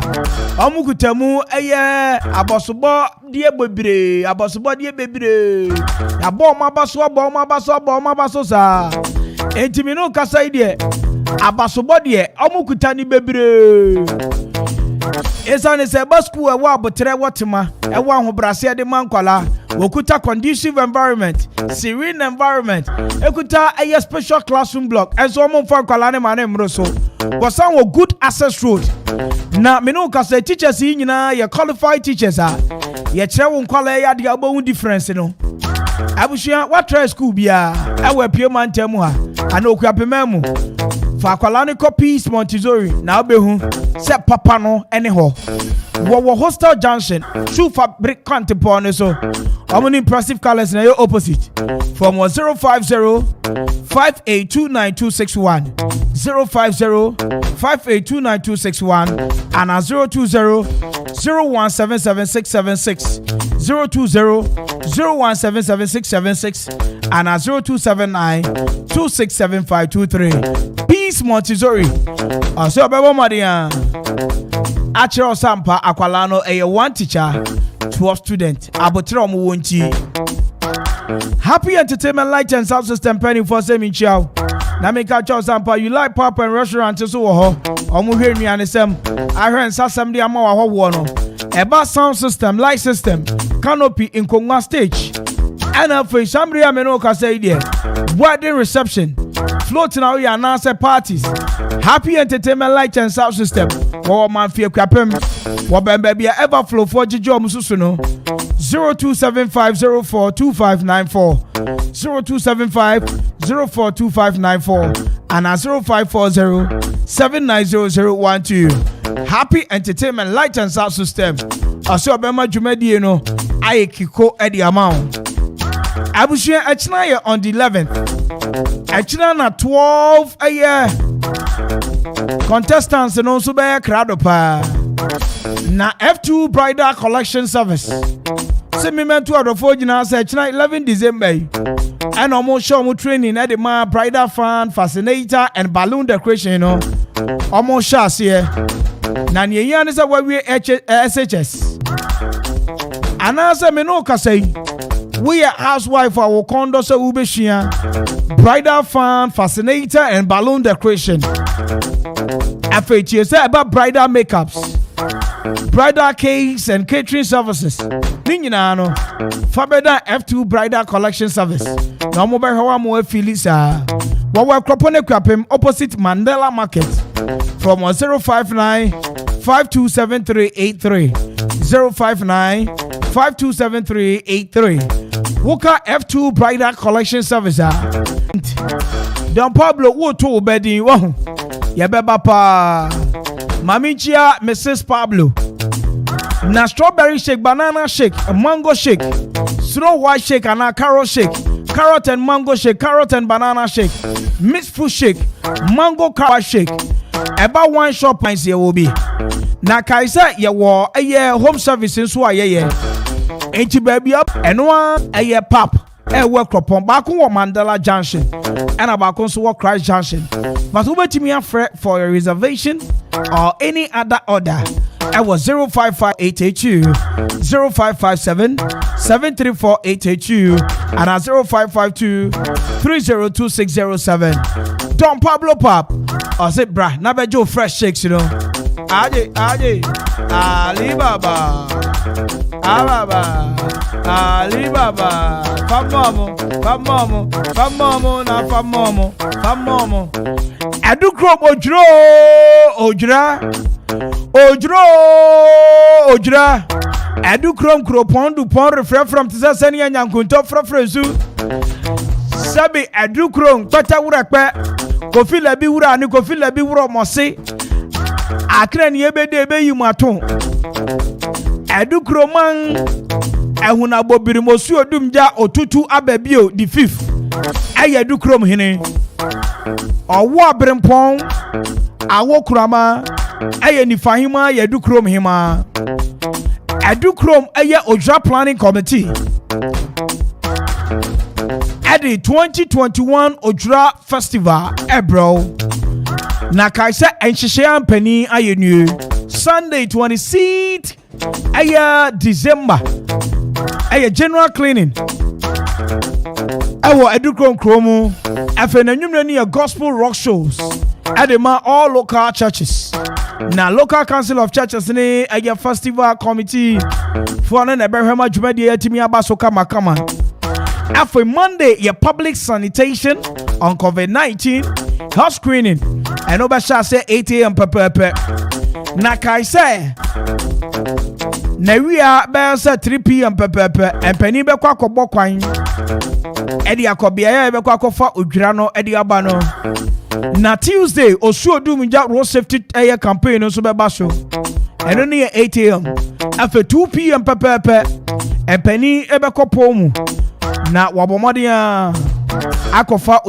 Omukutemu eye abosobo die bebre abosobo die bebre abo mabaso sa entimi no kasa ide abasobo die omukuta ni bebre esane se basku ewa abotre wotema ewa ahobrase de mankwala wokuta conducive environment serene environment ekuta eye special classroom block enso omfa kwala ne mane mroso wasan wo good access road na menu kasa teachers yi nyina ye qualified teachers a ye kire wo nkwala ya de abo difference no abushia what try school bia ewa pie mantem ha ana okuapemam fa akwala ne Peace Montessori na obehu se papa no ene ho wo Hostel Junction shoe fabricant pon so omni impressive colors na your opposite from 050-5829-261 050-5829-261 and 020-0177-676 020-0177-676 and 0279-267523 Peace Montessori so bebo madia Achiro Sampa Akwalano a one teacher, 12 student. Abotrom wonchi. Happy Entertainment Light and Sound System penny for semi chow. Namika Chow Sampa, you like pop and restaurant to so ho. Omu hear me and some. I heard Sassam de Amawa Wono. Eba sound system, light system, canopy in Konga stage. And for Shambria Menoka say there. Wedding reception. Floating out your announcer parties. Happy Entertainment Light and Sound System. Oh man, fear crapem. Wabem baby ever flow for Jijo Mususuno. 0275042594. 0275042594 and 0540790012. Happy Entertainment Light and Sound System. Also Bema Jumedi no A.K.A Eddie amount. Abushia Echna on the 11th. Echna na 12 a year. Contestants and also be a crowd pa. Na F2 Bridal Collection Service. Se me meant to out for Jina say Echna 11 December. And almost show mu training at the man bridal fan, fascinator and balloon decoration, you know. Almost shots here. Na nye yan is a we SHS. And as I no say. We are housewife our condo so ubeshia bridal fan, fascinator and balloon decoration. FHS about bridal makeups, bridal cakes and catering services. Ninyina no Fabeda F2 Bridal Collection Service. No mo be hawa mo Felisa. What we cropone kwapem opposite Mandela Market from 059-527383 059-527383. Woka F2 Bridal Collection Service. Don Pablo Woto Bedi. Wow. Yabeba pa. Mamichia Mrs. Pablo. Na strawberry shake, banana shake, mango shake, snow white shake, and a carrot shake. Carrot and mango shake, carrot and banana shake. Mixed fruit shake, mango carrot shake. About one shop points here will be. Na kaisa ya wo a year home service in Swa ye. Ain't you baby up and one a year pop. Work upon back on Mandela Junction and about also Christ Junction. But over to me for a reservation or any other order. I was 055882 0557 734882 and at 0552 302607. Don Pablo Pop or say bra na Joe fresh shakes, you know. Aje Alibaba Alibaba Famomo Adu crop Ojra Adu crom du pon refrain from tisa seni yankunto frafrezu Sabi adu crom pata wura pe kofi labi wura ni kofi labi wura mosi akra ni ebede ebe yimaton adu kroman ehuna bobiri mosu odumja otutu ababio the 5th aye adu krom hene owo abrempon awo krama aye ni fahima ye adu krom hima adu krom aye Ojra Planning Committee at the 2021 Ojra Festival ebro na kaisa enhihye ampani aye nu Sunday 26th aye December aye general cleaning awo edukron kromu afenanwumre ni gospel rock shows at the all local churches na local council of churches ni aye festival committee for na ebehema dwumadi yatimi abaso kama after Monday your public sanitation on COVID-19 health screening and over shall say 8 a.m. pepe na kai say na we are be say 3 p.m. pepe and penny be kwa kobọ kwan e dia akobia ya be kwa kofa odwira no e dia aba no Na Tuesday Osuo Dumija road safety campaign nso beba so. Eno ne 8 a.m. After 2 p.m. pepepe. Empani ebekọ pomu. Na wabomode a akofa